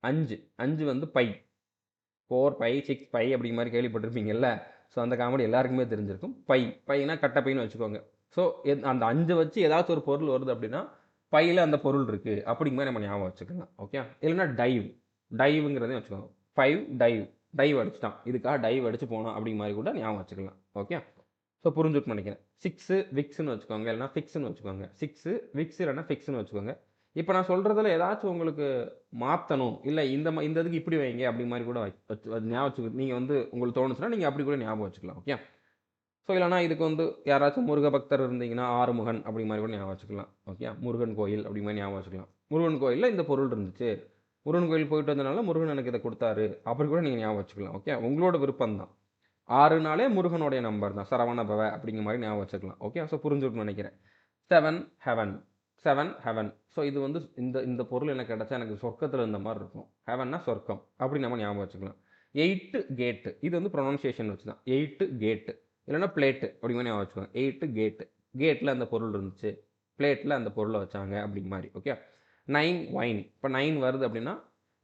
5 5 வந்து பை. 4 பை, 6 பை அப்படிங்கிற மாரி கேள்விப்பட்டிருப்பீங்கல்ல. ஸோ அந்த காமெடி எல்லாருக்குமே தெரிஞ்சிருக்கும். பை, பைனா கட்ட பைன்னு வச்சுக்கோங்க. ஸோ அந்த 5 வச்சு ஏதாச்சும் ஒரு பொருள் வருது அப்படின்னா, பையில அந்த பொருள் இருக்கு. அப்படிங்கிற மாரி நம்ம ஞாபகம் வச்சுக்கலாம். ஓகே. இல்லன்னா டைவ். டைவ்ங்கிறதையும் வச்சுக்கோங்க. 5 டைவ். டைவ் அடிச்சுட்டான். இதுக்காக டைவ் அடிச்சு போனான் அப்படிங்கிற மாரி கூட ஞாபகம் வச்சுக்கலாம். ஓகே. ஸோ புரிஞ்சிருக்கும்னு நெனைக்கிறேன். 6 விக்ஸ்ன்னு வச்சுக்கோங்க. இல்லன்னா ஃபிக்ஸ்ன்னு வச்சுக்கோங்க. 6 விக்ஸ் இல்லன்னா ஃபிக்ஸ்ன்னு வச்சுக்கோங்க. இப்ப நான் சொல்றதுல ஏதாச்சும் உங்களுக்கு மாத்தணும். இல்ல இந்த இதுக்கு இப்படி வைங்க அப்படிங்கிற மாரி கூட ஞாபகம் நீங்க வந்து உங்களுக்கு தோணுச்சுன்னா, நீங்க அப்படி கூட ஞாபகம் வச்சுக்கலாம். ஓகே. ஸோ இல்லன்னா இதுக்கு வந்து யாராச்சும் முருக பக்தர் இருந்தீங்கன்னா, ஆறுமுகன் அப்படிங்கிற மாரி கூட ஞாபகம் வச்சுக்கலாம். ஓகே. முருகன் கோயில் அப்படிங்கிற மாரி ஞாபகம் வச்சுக்கலாம். முருகன் கோயில்ல இந்த பொருள் இருந்துச்சு. முருகன் கோயில் போயிட்டு வந்தனால முருகன் எனக்கு இத குடுத்தாரு. அப்படி கூட நீங்க ஞாபகம் வச்சுக்கலாம். ஓகே. உங்களோட விருப்பம் தான். 6னாலே முருகனுடைய நம்பர் தான். சரவண பவ அப்படிங்கிற மாரி ஞாபகம் வச்சுக்கலாம். ஓகே. ஸோ புரிஞ்சிருக்கும்னு நெனைக்கிறேன். 7 ஹெவன். 7 ஹெவன். ஸோ இது வந்து இந்த இந்த பொருள் எனக்கு கிடைச்சா எனக்கு சொர்க்கத்துல இருந்த மாரி இருக்கும். ஹெவன்னா சொர்க்கம். அப்படி நம்ம ஞாபகம் வச்சுக்கலாம். 8 கேட். இது வந்து ப்ரொனன்சியேஷன் வச்சு தான். 8 கேட். இல்லன்னா பிளேட் அப்படிங்கிற மாரி ஞாபகம் வச்சுக்கோங்க. 8 கேட். கேட்டில் அந்த பொருள் இருந்துச்சு, பிளேட்டில் அந்த பொருளை வச்சாங்க அப்படிங்க மாதிரி. Okay, 9 wine. இப்போ 9 வருது அப்படின்னா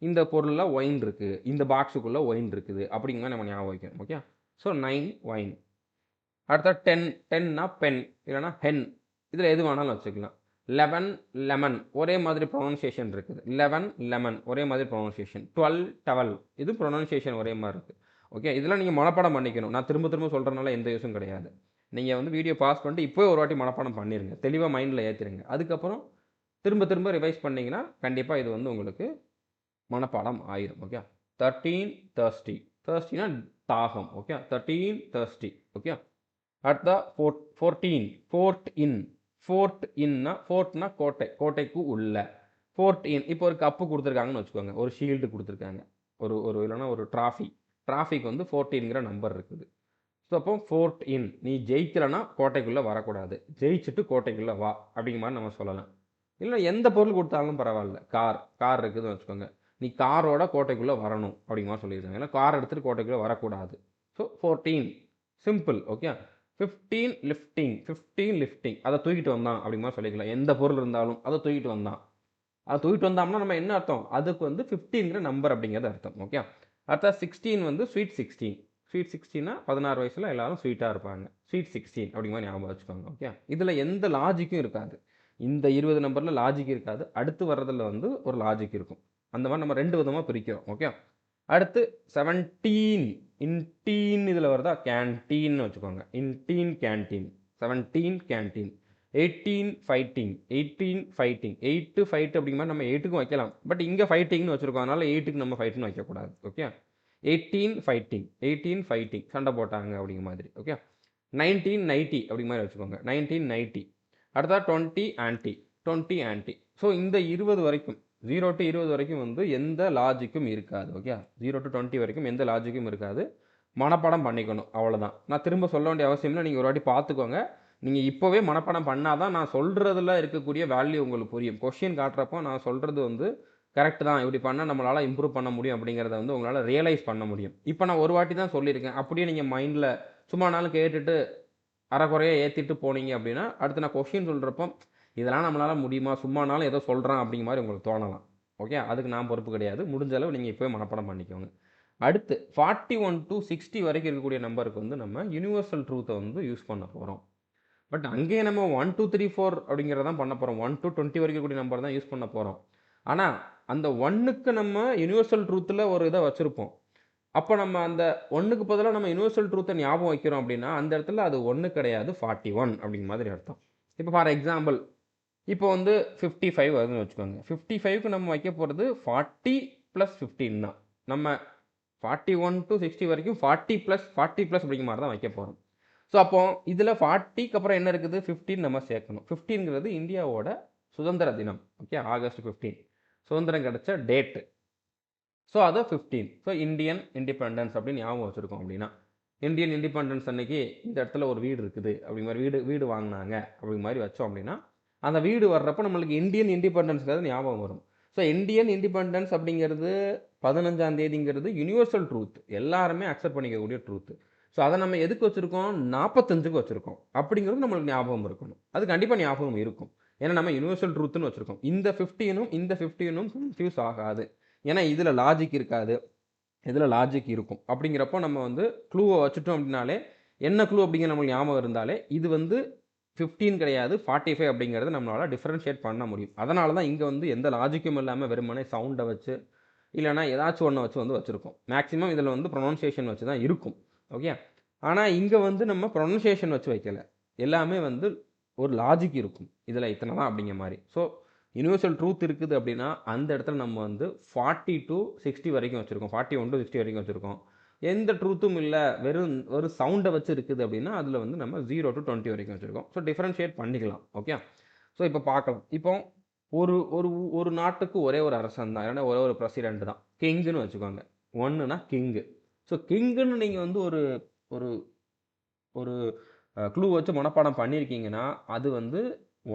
இந்த பொருளில் ஒயின் இருக்குது, இந்த பாக்ஸுக்குள்ளே ஒயின் இருக்குது அப்படிங்க மாதிரி நம்ம ஞாபகம் வைக்கணும். Okay, so 9 wine. அடுத்த 10, 10னா பென் இல்லைனா ஹென், இதில் எது வேணாலும் வச்சுக்கலாம். 11 லெமன், ஒரே மாதிரி ப்ரொனன்சியேஷன் இருக்குது. 11 லெமன், ஒரே மாதிரி ப்ரொனன்சியேஷன். 12 டவல், இது ப்ரொனன்சியேஷன் ஒரே மாதிரி இருக்குது. ஓகே, இதெல்லாம் நீங்கள் மனப்பாடம் பண்ணிக்கணும். நான் திரும்ப திரும்ப சொல்கிறனால எந்த யூஸும் கிடையாது. நீங்கள் வந்து வீடியோ பாஸ் பண்ணிட்டு இப்போவே ஒரு வாட்டி மனப்பாடம் பண்ணிடுங்க, தெளிவாக மைண்டில் ஏற்றிடுங்க. அதுக்கப்புறம் திரும்ப திரும்ப ரிவைஸ் பண்ணிங்கன்னா கண்டிப்பாக இது வந்து உங்களுக்கு மனப்பாடம் ஆயிரும். ஓகே, 13 thirsty, thirstyனா தாகம். Okay, 13 thirsty. ஓகே, அடுத்த 14 ஃபோர்ட் இன். ஃபோர்ட் இன்னா, ஃபோர்ட்னா கோட்டை, கோட்டைக்கு உள்ள. ஃபோர்ட் இன், இப்போ ஒரு கப்பு கொடுத்துருக்காங்கன்னு வச்சுக்கோங்க, ஒரு ஷீல்டு கொடுத்துருக்காங்க, ஒரு ஒரு இல்லைன்னா ஒரு ட்ராஃபி. ட்ராஃபிக்கு வந்து 14ங்கிற நம்பர் இருக்குது. ஸோ அப்போ ஃபோர்ட் இன், நீ ஜெயிக்கலைன்னா கோட்டைக்குள்ளே வரக்கூடாது, ஜெயிச்சுட்டு கோட்டைக்குள்ளே வா அப்படிங்கிற மாதிரி நம்ம சொல்லலாம். இல்லை எந்த பொருள் கொடுத்தாலும் பரவாயில்ல, கார் இருக்குதுன்னு வச்சுக்கோங்க, நீ காரோட கோட்டைக்குள்ளே வரணும் அப்படிங்கிற மாதிரி சொல்லியிருக்காங்க. ஏன்னா கார் எடுத்துகிட்டு கோட்டைக்குள்ளே வரக்கூடாது. So 14 simple. Okay, 15 lifting. 15 lifting, அதை தூக்கிட்டு வந்தான் அப்படிங்கிற மாதிரி சொல்லிக்கலாம். எந்த பொருள் இருந்தாலும் அதை தூக்கிட்டு வந்தான். அதை தூக்கிட்டு வந்தோம்னா நம்ம என்ன அர்த்தம், அதுக்கு வந்து 15ங்கிற நம்பர் அப்படிங்கிறது அர்த்தம். ஓகே, அடுத்த 16 வந்து ஸ்வீட் 16. ஸ்வீட் 16னா 16 வயசில் எல்லாரும் ஸ்வீட்டாக இருப்பாங்க, ஸ்வீட் 16 அப்படிங்கிற மாதிரி ஞாபகம் வச்சுக்கோங்க. ஓகே, இதில் எந்த லாஜிக்கும் இருக்காது. இந்த 20 நம்பரில் லாஜிக் இருக்காது, அடுத்து வர்றதில் வந்து ஒரு லாஜிக் இருக்கும். அந்த மாதிரி நம்ம 2 விதமாக பிரிக்கிறோம். ஓகே, அடுத்து 17 இன்டீன், இதில் வருதா கேன்டீன் வச்சுக்கோங்க, இன்டீன் canteen. 17 canteen. 18 fighting. 18 fighting, 8 fight அப்படிங்கிற மாதிரி நம்ம 8க்கும் வைக்கலாம், பட் இங்கே ஃபைட்டிங்னு வச்சுருக்கோம், அதனால் 8க்கு நம்ம ஃபைட்னு வைக்கக்கூடாது. Okay, 18 fighting. 18 ஃபைட்டிங், சண்டை போட்டாங்க அப்படிங்கிற மாதிரி. ஓகே, 19 நைட்டி அப்படிங்கிற மாதிரி வச்சுக்கோங்க, 19 நைட்டி. அடுத்தா 20 ஆன்டி. 20 ஆன்டி. ஸோ இந்த 20 வரைக்கும், 0 to 20 வரைக்கும் வந்து எந்த லாஜிக்கும் இருக்காது. ஓகே, 0 to 20 வரைக்கும் எந்த லாஜிக்கும் இருக்காது, மனப்பாடம் பண்ணிக்கணும், அவ்வளோதான். நான் திரும்ப சொல்ல வேண்டிய அவசியம் இல்லை, நீங்கள் ஒரு வாட்டி பார்த்துக்கோங்க. நீங்கள் இப்போவே மனப்பாடம் பண்ணால் தான் நான் சொல்கிறதுல இருக்கக்கூடிய வேல்யூ உங்களுக்கு புரியும். கொஷின் காட்டுறப்போ நான் சொல்கிறது வந்து கரெக்ட் தான், இப்படி பண்ணால் நம்மளால் இம்ப்ரூவ் பண்ண முடியும் அப்படிங்கிறத வந்து உங்களால் ரியலைஸ் பண்ண முடியும். இப்போ நான் ஒரு வாட்டி தான் சொல்லியிருக்கேன், அப்படியே நீங்கள் மைண்டில் சும்மானாலும் கேட்டுட்டு அரைக்குறையாக ஏற்றிட்டு போனீங்க அப்படின்னா அடுத்து நான் கொஷின் சொல்கிறப்போ இதெல்லாம் நம்மளால் முடியுமா, சும்மானாலும் ஏதோ சொல்கிறான் அப்படிங்கிற மாதிரி உங்களுக்கு தோணலாம். ஓகே, அதுக்கு நான் பொறுப்பு கிடையாது. முடிஞ்ச அளவு நீங்கள் இப்போவே மனப்பாடம் பண்ணிக்கோங்க. அடுத்து 41 to 60 வரைக்கும் இருக்கக்கூடிய நம்பருக்கு வந்து நம்ம யூனிவர்சல் ட்ரூத்தை வந்து யூஸ் பண்ண போகிறோம். பட் அங்கேயே நம்ம 1 2 3 4 அப்படிங்கிறதான் பண்ண போகிறோம், 1 to 20 வரைக்கும் இருக்கக்கூடிய நம்பர் தான் யூஸ் பண்ண போகிறோம். ஆனால் அந்த 1க்கு நம்ம யூனிவர்சல் ட்ரூத்தில் ஒரு இதை வச்சுருப்போம். அப்போ நம்ம அந்த 1க்கு பதிலாக நம்ம யூனிவர்சல் ட்ரூத்தை ஞாபகம் வைக்கிறோம் அப்படின்னா அந்த இடத்துல அது 1 கிடையாது, 41 அப்படிங்கிற மாதிரி அர்த்தம். இப்போ ஃபார் எக்ஸாம்பிள், இப்போ வந்து 55 வருதுன்னு வச்சுக்கோங்க, 55க்கு நம்ம வைக்க போகிறது 40 + 15 தான். நம்ம 41 to 60 வரைக்கும் 40 + அப்படிங்கிற மாதிரி தான் வைக்க போகிறோம். ஸோ அப்போ இதில் 40க்கு அப்புறம் என்ன இருக்குது, 15 நம்ம சேர்க்கணும். 15ங்கிறது இந்தியாவோட சுதந்திர தினம். ஓகே, ஆகஸ்ட் 15 சுதந்திரம் கிடைச்ச டேட்டு. ஸோ அதை 15, ஸோ இந்தியன் இண்டிபெண்டன்ஸ் அப்படின்னு ஞாபகம் வச்சுருக்கோம். அப்படின்னா இந்தியன் இண்டிபெண்டன்ஸ் அன்னைக்கு இந்த இடத்துல ஒரு வீடு இருக்குது அப்படிங்கிற மாதிரி வீடு வாங்கினாங்க அப்படிங்கிற மாதிரி வச்சோம் அப்படின்னா அந்த வீடு வர்றப்போ நம்மளுக்கு இந்தியன் இண்டிபெண்டன்ஸ்ங்கிறது ஞாபகம் வரும். ஸோ இந்தியன் இண்டிபெண்டன்ஸ் அப்படிங்கிறது 15ஆம் தேதிங்கிறது யூனிவர்சல் ட்ரூத், எல்லாருமே அக்செப்ட் பண்ணிக்கக்கூடிய ட்ரூத். ஸோ அதை நம்ம எதுக்கு வச்சுருக்கோம், 45க்கு வச்சுருக்கோம் அப்படிங்கிறது நம்மளுக்கு ஞாபகம் இருக்கணும். அது கண்டிப்பாக ஞாபகம் இருக்கும், ஏன்னா நம்ம யூனிவர்சல் ட்ரூத்துன்னு வச்சுருக்கோம். இந்த 15ம் கன்ஃபியூஸ் ஆகாது, ஏன்னா இதில் லாஜிக் இருக்காது, இதில் லாஜிக் இருக்கும். அப்படிங்கிறப்போ நம்ம வந்து க்ளூவை வச்சுட்டோம் அப்படின்னாலே, என்ன க்ளூ அப்படிங்கிற நம்மளுக்கு ஞாபகம் இருந்தாலே இது வந்து 15 கிடையாது 45 அப்படிங்கிறத நம்மளால் டிஃப்ரென்ஷியேட் பண்ண முடியும். அதனால தான் இங்கே வந்து எந்த லாஜிக்கும் இல்லாமல் வெறுமனே சவுண்டை வச்சு இல்லைனா ஏதாச்சும் ஒன்றை வச்சு வந்து வச்சுருக்கோம். மேக்ஸிமம் இதில் வந்து ப்ரொனன்சியேஷன் வச்சு தான் இருக்கும். ஓகே, ஆனால் இங்கே வந்து நம்ம ப்ரொனன்சியேஷன் வச்சு வைக்கலை, எல்லாமே வந்து ஒரு லாஜிக் இருக்கும், இதில் இத்தனை தான் அப்படிங்கிற மாதிரி. ஸோ யூனிவர்சல் ட்ரூத் இருக்குது அப்படின்னா அந்த இடத்துல நம்ம வந்து 40 to 60 வரைக்கும் வச்சுருக்கோம், 41 to 60 வரைக்கும் வச்சுருக்கோம். எந்த ட்ரூத்தும் இல்லை, ஒரு சவுண்டை வச்சு இருக்குது அப்படின்னா அதில் வந்து நம்ம 0 to 20 வரைக்கும் வச்சுருக்கோம். ஸோ டிஃப்ரென்ஷியேட் பண்ணிக்கலாம். ஓகே, ஸோ இப்போ பார்க்கலாம். இப்போ ஒரு ஒரு ஒரு நாட்டுக்கு ஒரே ஒரு அரசன் தான், ஏன்னா ஒரே ஒரு பிரசிடென்ட் தான், கிங்குன்னு வச்சுக்கோங்க. ஒன்றுனா கிங்கு. ஸோ கிங்குன்னு நீங்கள் வந்து ஒரு ஒரு ஒரு க்ளூ வச்சு மனப்பாடம் பண்ணியிருக்கீங்கன்னா அது வந்து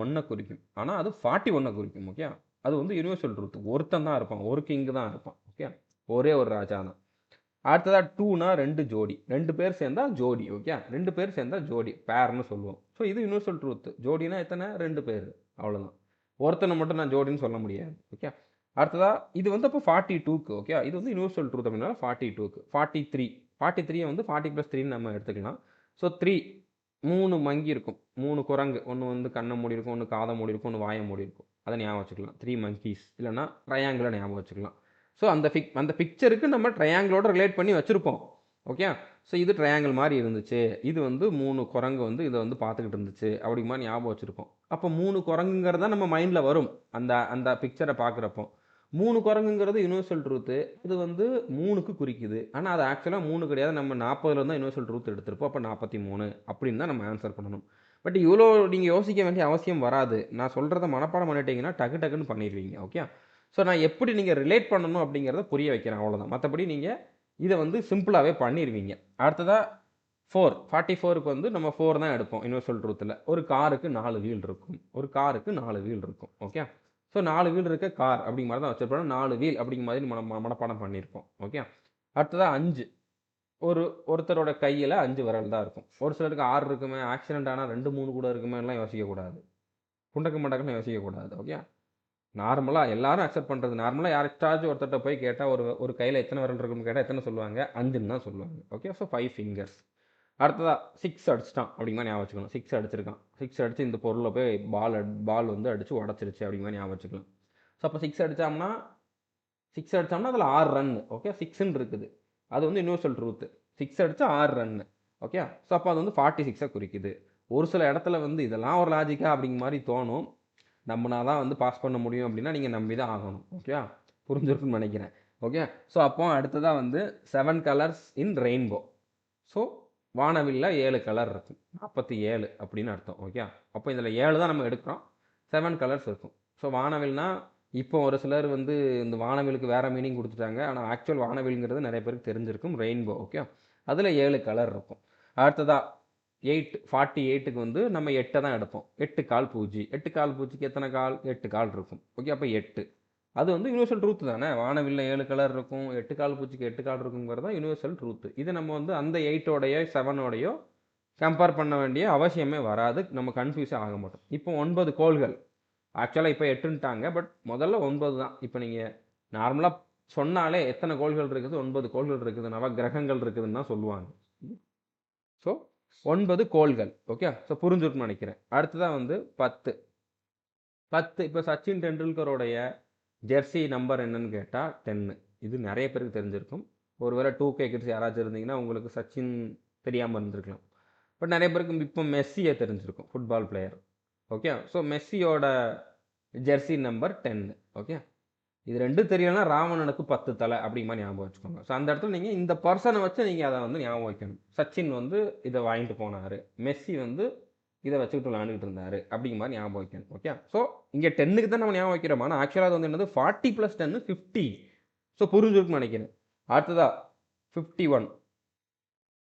1 குறிக்கும், ஆனால் அது 41 குறிக்கும். ஓகே, அது வந்து யூனிவர்சல் ட்ரூத், ஒருத்தன் தான் இருப்பான், ஒரு கிங்கு தான் இருப்பான். ஓகே, ஒரே ஒரு ராஜா தான். அடுத்ததா 2னா 2 ஜோடி. 2 பேர் சேர்ந்தா ஜோடி. ஓகே. 2 பேர் சேர்ந்தா ஜோடி. பேர்ன்னு சொல்லுவோம். ஸோ இது யுனிவர்சல் ட்ரூத். ஜோடினா எத்தனை? 2 பேர். அவ்வளோதான். ஒருத்தனை மட்டும் நான் ஜோடின்னு சொல்ல முடியாது. ஓகே. அடுத்ததா இது வந்து அப்போ 42க்கு. ஓகே. இது வந்து யுனிவர்சல் ட்ரூத் அப்படின்னா 42க்கு. 43. 43 வந்து 40 + 3ன்னு நம்ம எடுத்துக்கலாம். ஸோ 3 3 மங்கி இருக்கும். 3 குரங்கு. ஒண்ணு வந்து கண்ண மூடி இருக்கும், ஒண்ணு காத மூடி இருக்கும், ஒண்ணு வாய மூடி இருக்கும். அத ஞாபகம் வச்சுக்கலாம். 3 monkeys இல்லன்னா ட்ரையாங்கிள ஞாபகம் வச்சுக்கலாம். ஸோ அந்த பிக்சருக்கு நம்ம ட்ரையாங்கிளோட ரிலேட் பண்ணி வச்சிருப்போம். ஓகே. ஸோ இது ட்ரையாங்கிள் மாரி இருந்துச்சு. இது வந்து 3 குரங்கு வந்து இத வந்து பார்த்துக்கிட்டு இருந்துச்சு. அப்படி மாரி ஞாபகம் வச்சிருப்போம். அப்போ 3 குரங்குங்கிறது தான் நம்ம மைண்ட்ல வரும். அந்த அந்த பிக்சர பார்க்குறப்போ. 3 குரங்குங்கிறது யுனிவர்சல் ட்ரூத். இது வந்து 3க்கு குறிக்குது. ஆனா அது ஆக்சுவலா 3 கிடையாது. நம்ம 40ல தான் யுனிவர்சல் ட்ரூத் எடுத்திருப்போம். அப்ப 43 அப்படின்னு தான் நம்ம ஆன்சர் பண்ணணும். பட் இவ்வளோ நீங்க யோசிக்க வேண்டிய அவசியம் வராது. நான் சொல்றத மனப்பாடம் பண்ணிட்டீங்கன்னா, டக்கு டக்குன்னு பண்ணிருவீங்க. ஓகே. ஸோ நான் எப்படி நீங்க ரிலேட் பண்ணணும் அப்படிங்கிறத புரிய வைக்கிறேன் அவ்வளோதான். மத்தபடி நீங்க இத வந்து சிம்பிளாவே பண்ணிருவீங்க. அடுத்ததா 44க்கு வந்து நம்ம 4 தான் எடுப்போம் யுனிவர்சல் ட்ரூத்ல. ஒரு காருக்கு 4 வீல் இருக்கும். ஒரு காருக்கு 4 வீல் இருக்கும். ஓகே. ஸோ 4 வீல் இருக்க கார் அப்படிங்கிற மாரி தான் வச்சிருப்போம். 4 வீல் அப்படிங்கிற மாதிரி மனப்பாடம் பண்ணியிருப்போம். ஓகே. அடுத்ததா 5 ஒருத்தரோட கையில 5 விரல் தான் இருக்கும். ஒரு சிலருக்கு 6 இருக்குமே, ஆக்சிடென்ட் ஆனா 2, 3 கூட இருக்குமேன்னுலாம் யோசிக்கக்கூடாது. குண்டக்க மண்டக்கன்னு யோசிக்கக்கூடாது. ஓகே. நார்மலா எல்லாரும் அக்செப்ட் பண்றது. நார்மலா யார்கிட்டயாச்சும் ஒருத்தர்ட்ட போய் கேட்டா, ஒரு ஒரு கையில எத்தனை விரல் இருக்குன்னு கேட்டா எத்தனை சொல்லுவாங்க? 5ன்னு தான் சொல்லுவாங்க. ஓகே. So 5 fingers. அடுத்ததா 6 அடிச்சுட்டான் அப்படிங்கிற மாரி ஞாபகம் வச்சுக்கணும். 6 அடிச்சிருக்கான். 6 அடிச்சு இந்த பொருள போய் பால் வந்து அடிச்சு உடைச்சிருச்சு அப்படிங்கிற மாரி ஞாபகம் வச்சுக்கலாம். ஸோ அப்போ 6 அடிச்சோம்னா அதில 6 ரன். ஓகே. 6ன்னு இருக்குது. அது வந்து யுனிவர்சல் ட்ரூத். 6 அடிச்சா 6 ரன். ஓகே. ஸோ அப்போ அது வந்து 46 குறிக்குது. ஒரு சில இடத்துல வந்து இதெல்லாம் ஒரு லாஜிக்கா அப்படிங்கிற மாரி தோணும். நம்புனா தான் வந்து பாஸ் பண்ண முடியும் அப்படின்னா, நீங்க நம்பி தான் ஆகணும். ஓகே. புரிஞ்சிருக்கும்னு நினைக்கிறேன். ஓகே. ஸோ அப்போ அடுத்ததா வந்து 7 கலர்ஸ் இன் ரெயின்போ. ஸோ வானவில்ல 7 கலர் இருக்கும். 47 அப்படின்னு அர்த்தம். ஓகே. அப்போ இதில 7 தான் நம்ம எடுக்கிறோம். 7 கலர்ஸ் இருக்கும். ஸோ வானவில்னா இப்போ ஒரு சிலர் வந்து இந்த வானவிலுக்கு வேற மீனிங் குடுத்துட்டாங்க. ஆனா ஆக்சுவல் வானவில்ங்கிறது நெறைய பேருக்கு தெரிஞ்சிருக்கும். ரெயின்போ. ஓகே. அதில 7 கலர் இருக்கும். அடுத்ததா 48க்கு வந்து நம்ம 8 தான் எடுப்போம். 8 கால் பூச்சி. 8 கால் பூச்சிக்கு எத்தனை கால்? 8 கால் இருக்கும். ஓகே. அப்ப 8. அது வந்து யுனிவர்சல் ட்ரூத் தானே. வானவில்ல 7 கலர் இருக்கும். 8 கால் பூச்சிக்கு 8 கால் இருக்குங்கிறது தான் யுனிவர்சல் ட்ரூத். இது நம்ம வந்து அந்த 8ஓடயோ 7ஓடயோ கம்பேர் பண்ண வேண்டிய அவசியமே வராது. நம்ம கன்ஃப்யூஸே ஆக மாட்டோம். இப்போ 9 கோள்கள். ஆக்சுவலா இப்ப 8ன்ட்டாங்க. பட் முதல்ல 9 தான். இப்ப நீங்க நார்மலா சொன்னாலே எத்தனை கோள்கள் இருக்குது? 9 கோள்கள் இருக்குது. நவ கிரகங்கள் இருக்குதுன்னு தான் சொல்லுவாங்க. ஸோ 9 கோள்கள். ஓகே. ஸோ புரிஞ்சிருக்கும்னு நினைக்கிறேன். அடுத்ததா வந்து 10. இப்ப சச்சின் டெண்டுல்கருடைய ஜெர்சி நம்பர் என்னன்னு கேட்டா 10. இது நெறைய பேருக்கு தெரிஞ்சிருக்கும். ஒருவேளை 2K கிட்ஸ் யாராச்சும் இருந்தீங்கன்னா, உங்களுக்கு சச்சின் தெரியாம இருந்திருக்கலாம். பட் நெறைய பேருக்கு இப்போ மெஸ்ஸிய தெரிஞ்சிருக்கும். Football player. ஓகே. ஸோ மெஸ்ஸியோட ஜெர்சி நம்பர் 10. ஓகே. இது 2 தெரியலன்னா ராவணனுக்கு 10 தலை அப்படிங்கிற மாரி ஞாபகம் வச்சுக்கோங்க. ஸோ அந்த இடத்துல நீங்க இந்த பர்சன வச்சு நீங்க அத வந்து ஞாபகம் வைக்கணும். சச்சின் வந்து இத வாங்கிட்டு போனாரு. மெஸ்ஸி வந்து இத வச்சுக்கிட்டு விளையாண்டுட்டு இருந்தாரு. அப்படிங்கிற மாரி ஞாபகம் வைக்கணும். ஓகே. ஸோ இங்க 10க்கு தான் நம்ம ஞாபகம் வைக்கிறோம். ஆனா ஆக்சுவலா அது வந்து என்னது 40 + 10 50. ஸோ புரிஞ்சிருக்கும்னு நினைக்கிறேன். அடுத்ததா 51.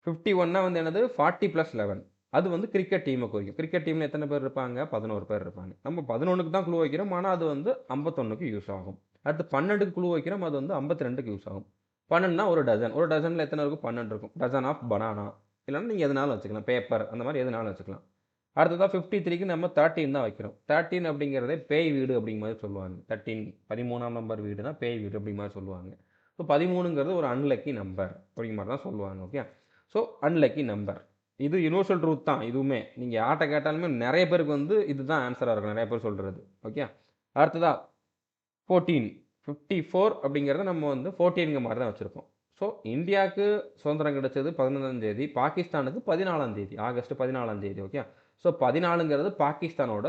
51னா வந்து என்னது 40 + 11. அது வந்து கிரிக்கெட் டீம குறிக்கும். கிரிக்கெட் டீம்ல எத்தனை பேர் இருப்பாங்க? 11 பேர் இருப்பாங்க. நம்ம 11க்கு தான் க்ளூ வைக்கிறோம். ஆனா அது வந்து 51க்கு யூஸ் ஆகும். அடுத்து 12க்கு க்ளூ வைக்கிறோம். அது வந்து 52க்கு யூஸ் ஆகும். 12னா ஒரு டஜன். ஒரு டஜன்ல எத்தனை இருக்கும்? 12 இருக்கும். Dozen of banana. இல்லன்னா நீங்க எதுனாலும் வச்சுக்கலாம். பேப்பர் அந்த மாரி எதுனாலும் வச்சுக்கலாம். அடுத்ததா 53க்கு நம்ம 13 தான் வைக்கிறோம். 13 அப்படிங்கிறதே பேய் வீடு அப்படிங்கிற மாரி சொல்லுவாங்க. 13 13ஆம் நம்பர் வீடுனா பேய் வீடு அப்படிங்கிற மாரி சொல்லுவாங்க. ஸோ 13ங்கிறது ஒரு அன்லக்கி நம்பர் அப்படிங்கிற மாரி தான் சொல்லுவாங்க. ஓகே. So unlucky number. இது யுனிவர்சல் ட்ரூத் தான் இதுவுமே. நீங்க யார்ட்ட கேட்டாலுமே நெறைய பேருக்கு வந்து இதுதான் ஆன்ஸரா இருக்கும். நெறைய பேர் சொல்றது. ஓகே. அடுத்ததா 14. 54 அப்படிங்கிறத நம்ம வந்து 14ங்க மாரி தான் வச்சிருப்போம். ஸோ இந்தியாவுக்கு சுதந்திரம் கிடைச்சது 15ஆம் தேதி. பாகிஸ்தானுக்கு 14ஆம் தேதி. ஆகஸ்ட் 14ஆம் தேதி. ஓகே. ஸோ 14ங்கிறது பாகிஸ்தானோட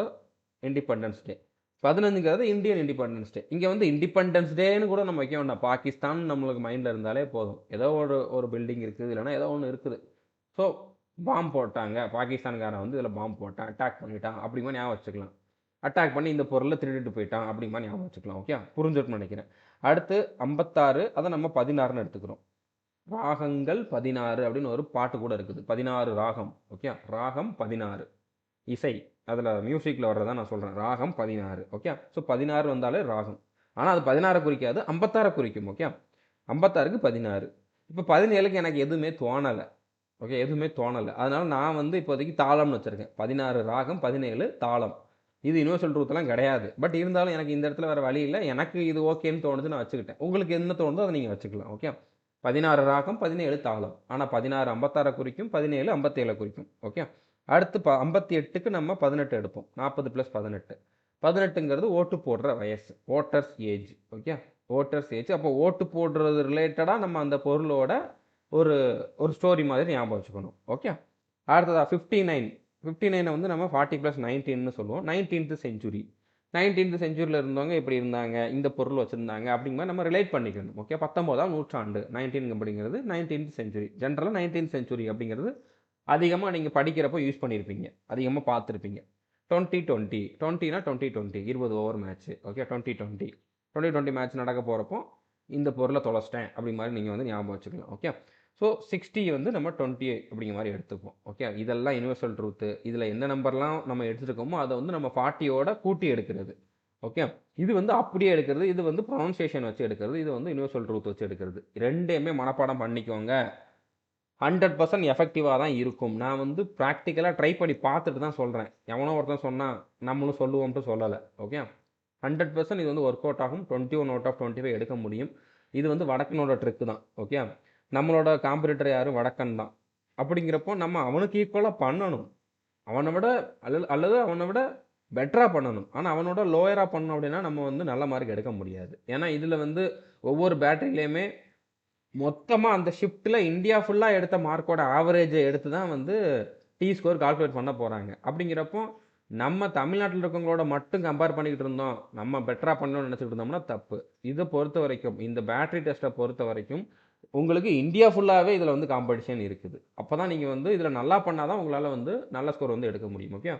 இண்டிபெண்டன்ஸ் டே. 15ங்கிறது இந்தியன் இண்டிபெண்டன்ஸ் டே. இங்க வந்து இண்டிபெண்டன்ஸ் டேன்னு கூட நம்ம வைக்க வேண்டாம். பாகிஸ்தான் நம்மளுக்கு மைண்ட்ல இருந்தாலே போதும். ஏதோ ஒரு பில்டிங் இருக்குது. இல்லன்னா ஏதோ ஒண்ணு இருக்குது. ஸோ பாம் போட்டாங்க. பாகிஸ்தான்காரன் வந்து இதில பாம் போட்டான். அட்டாக் பண்ணிட்டான். அப்படிங்கிற மாரி ஞாபகம் வச்சுக்கலாம். அட்டாக் பண்ணி இந்த பொருள திருடிட்டு போயிட்டான். அப்படிங்கிற மாரி ஞாபகம் வச்சுக்கலாம். ஓகே. புரிஞ்சிருக்கும்னு நினைக்கிறேன். அடுத்து 56 அத நம்ம 16ன்னு எடுத்துக்கிறோம். ராகங்கள் 16 அப்படின்னு ஒரு பாட்டு கூட இருக்குது. 16 ராகம். ஓகே. ராகம் 16. இசை. அதுல மியூசிக்ல வர்றத நான் சொல்றேன். ராகம் 16. ஓகே. ஸோ 16 வந்தாலே ராகம். ஆனா அது 16 குறிக்காது. 56 குறிக்கும். ஓகே. 56க்கு 16. இப்போ 17க்கு எனக்கு எதுவுமே தோணலை. ஓகே, எதுவுமே தோணலை. அதனால நான் வந்து இப்போதைக்கு தாளம்னு வச்சுருக்கேன். 16 ராகம், 17 தாளம். இது யுனிவர்சல் ட்ரூத்லாம் கிடையாது. பட் இருந்தாலும் எனக்கு இந்த இடத்துல வேறு வழி இல்லை. எனக்கு இது ஓகேன்னு தோணுது, நான் வச்சுக்கிட்டேன். உங்களுக்கு என்ன தோணுதோ அதை நீங்கள் வச்சுக்கலாம். ஓகே, 16 ராகம், 17 தாளம். ஆனால் 16 56 குறிக்கும், 17 57 குறிக்கும். ஓகே, அடுத்து 58க்கு நம்ம 18 எடுப்போம். 40 + 18. 18ங்கிறது ஓட்டு போடுற வயசு, voters age. Okay, voters age. அப்போ ஓட்டு போடுறது ரிலேட்டடாக நம்ம அந்த பொருளோட ஒரு ஒரு ஸ்டோரி மாதிரி ஞாபகம் வச்சுக்கணும். ஓகே, அடுத்ததா 59. 59 வந்து நம்ம 40 + 19ன்னு சொல்லுவோம். 19th century. 19th செஞ்சுரியில் இருந்தவங்க இப்படி இருந்தாங்க, இந்த பொருள் வச்சுருந்தாங்க அப்படிங்கிற மாதிரி நம்ம ரிலேட் பண்ணிக்கணும். ஓகே, 19ஆம் நூற்றாண்டு 19 அப்படிங்கிறது 19th செஞ்சுரி. ஜென்ரலாக 19th செஞ்சுரி அப்படிங்கிறது அதிகமாக நீங்கள் படிக்கிறப்போ யூஸ் பண்ணியிருப்பீங்க, அதிகமாக பார்த்துருப்பீங்க. 2020 20னா 2020 20 ஓவர் மேட்ச்சு. ஓகே, 2020 மேட்ச் நடக்க போகிறப்போ இந்த பொருளை தொலைச்சிட்டேன் அப்படி மாதிரி நீங்கள் வந்து ஞாபகம் வச்சுக்கலாம். ஓகே, ஸோ 60 வந்து நம்ம 20 அப்படிங்கிற மாதிரி எடுத்துப்போம். ஓகே, இதெல்லாம் யுனிவர்சல் ட்ரூத்து. இதில் எந்த நம்பர்லாம் நம்ம எடுத்துருக்கோமோ அதை வந்து நம்ம 40யோட கூட்டி எடுக்கிறது. ஓகே, இது வந்து அப்படியே எடுக்கிறது, இது வந்து ப்ரொனன்சியேஷன் வச்சு எடுக்கிறது, இது வந்து யுனிவர்சல் ட்ரூத் வச்சு எடுக்கிறது. ரெண்டையுமே மனப்பாடம் பண்ணிக்கோங்க. 100% எஃபெக்டிவாக தான் இருக்கும். நான் வந்து ப்ராக்டிக்கலாக ட்ரை பண்ணி பார்த்துட்டு தான் சொல்கிறேன். எவனோ ஒருத்தன் சொன்னால் நம்மளும் சொல்லுவோம்ட்டு சொல்லலை. ஓகே, 100% இது வந்து ஒர்க் அவுட் ஆகும். 21 அவுட் ஆஃப் 25 எடுக்க முடியும். இது வந்து வடக்கனோட ட்ரிக்கு தான். ஓகே, நம்மளோட காம்படிட்டர் யாரும் வடக்கன் தான். அப்படிங்கிறப்போ நம்ம அவனுக்கு ஈக்குவலாக பண்ணணும். அவனை விட அல்லது அவனை விட பெட்டராக பண்ணணும். ஆனால் அவனோட லோயராக பண்ணணும் அப்படின்னா நம்ம வந்து நல்ல மார்க் எடுக்க முடியாது. ஏன்னா இதில் வந்து ஒவ்வொரு பேட்டரியிலையுமே மொத்தமாக அந்த ஷிஃப்ட்டில் இந்தியா ஃபுல்லாக எடுத்த மார்க்கோட ஆவரேஜை எடுத்து தான் வந்து ஸ்கோர் கால்குலேட் பண்ண போகிறாங்க. அப்படிங்கிறப்போ நம்ம தமிழ்நாட்டில் இருக்கவங்களோட மட்டும் கம்பேர் பண்ணிக்கிட்டு இருந்தோம், நம்ம பெட்டராக பண்ணணும்னு நினச்சிட்டு இருந்தோம்னா தப்பு. இதை பொறுத்த வரைக்கும், இந்த பேட்டரி டெஸ்ட்டை பொறுத்த வரைக்கும் உங்களுக்கு இந்தியா ஃபுல்லாகவே இதில் வந்து காம்படிஷன் இருக்குது. அப்போ தான் நீங்கள் வந்து இதில் நல்லா பண்ணால் தான் உங்களால் வந்து நல்ல ஸ்கோர் வந்து எடுக்க முடியும். ஓகே,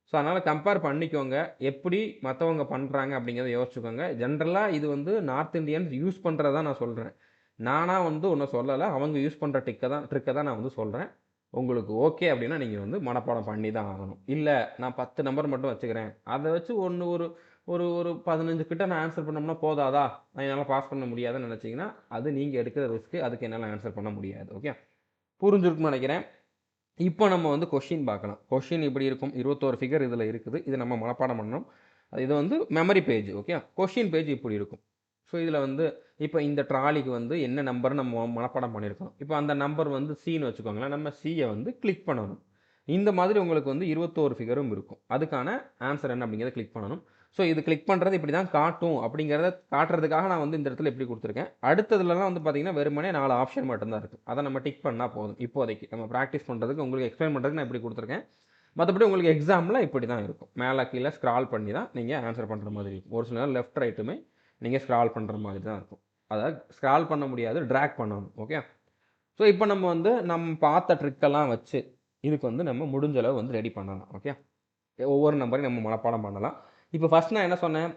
ஸோ அதனால் கம்பேர் பண்ணிக்கோங்க. எப்படி மற்றவங்க பண்ணுறாங்க அப்படிங்கிறத யோசிச்சுக்கோங்க. ஜென்ரலாக இது வந்து நார்த் இந்தியன்ஸ் யூஸ் பண்ணுறதா நான் சொல்கிறேன். நானாக வந்து ஒன்றும் சொல்லலை, அவங்க யூஸ் பண்ணுற ட்ரிக்கை தான் நான் வந்து சொல்கிறேன். உங்களுக்கு ஓகே அப்படின்னா நீங்கள் வந்து மனப்பாடம் பண்ணி தான் ஆகணும். இல்லை நான் 10 நம்பர் மட்டும் வச்சுக்கிறேன், அதை வச்சு ஒன்று ஒரு ஒரு ஒரு 15 கிட்ட நான் ஆன்சர் பண்ணோம்னா போதாதா, நான் என்னால் பாஸ் பண்ண முடியாதுன்னு நினச்சிங்கன்னா அது நீங்கள் எடுக்கிற ரிஸ்க்கு, அதுக்கு என்னால் ஆன்சர் பண்ண முடியாது. ஓகே, புரிஞ்சிருக்குன்னு நினைக்கிறேன். இப்போ நம்ம வந்து கொஷின் பார்க்கலாம். கொஷின் இப்படி இருக்கும், 21 ஃபிகர் இதில் இருக்குது, இது நம்ம மனப்பாடம் பண்ணணும். இது வந்து memory page. Okay, question page இப்படி இருக்கும். ஸோ இதில் வந்து இப்போ இந்த ட்ராலிக்கு வந்து என்ன நம்பர்னு நம்ம மனப்பாடம் பண்ணியிருக்கோம். இப்போ அந்த நம்பர் வந்து சின்னு வச்சுக்கோங்களேன், நம்ம சியை வந்து கிளிக் பண்ணணும். இந்த மாதிரி உங்களுக்கு வந்து 21 ஃபிகரும் இருக்கும். அதுக்கான ஆன்சர் என்ன அப்படிங்கிறத கிளிக் பண்ணணும். ஸோ இது கிளிக் பண்ணுறது இப்படி தான் காட்டும் அப்படிங்கிறத காட்டுறதுக்காக நான் வந்து இந்த இடத்துல இப்படி கொடுத்துருக்கேன். அடுத்ததுலலாம் வந்து பார்த்தீங்கன்னா வெறுமனே 4 ஆப்ஷன் மட்டும்தான் இருக்குது. அதை நம்ம டிக் பண்ணால் போதும். இப்போதைக்கு நம்ம ப்ராக்டிஸ் பண்ணுறதுக்கு, உங்களுக்கு எக்ஸ்பிளைன் பண்ணுறதுக்கு நான் இப்படி கொடுத்துருக்கேன். மற்றபடி உங்களுக்கு எக்ஸாமில் இப்படி தான் இருக்கும். மேலே கீழே ஸ்க்ரால் பண்ணி தான் நீங்கள் ஆன்சர் பண்ணுற மாதிரி இருக்கும். ஒரு சில நேரம் லெஃப்ட் ரைட்டுமே நீங்கள் ஸ்க்ரால் பண்ணுற மாதிரி தான் இருக்கும். அதாவது ஸ்க்ரால் பண்ண முடியாது, ட்ராக் பண்ணணும். ஓகே, ஸோ இப்போ நம்ம வந்து நம்ம பார்த்த ட்ரிக்கெல்லாம் வச்சு இதுக்கு வந்து நம்ம முடிஞ்ச அளவு வந்து ரெடி பண்ணலாம். ஓகே, ஒவ்வொரு நம்பரையும் நம்ம மனப்பாடம் பண்ணலாம். இப்போ ஃபஸ்ட் நான் என்ன சொன்னேன்,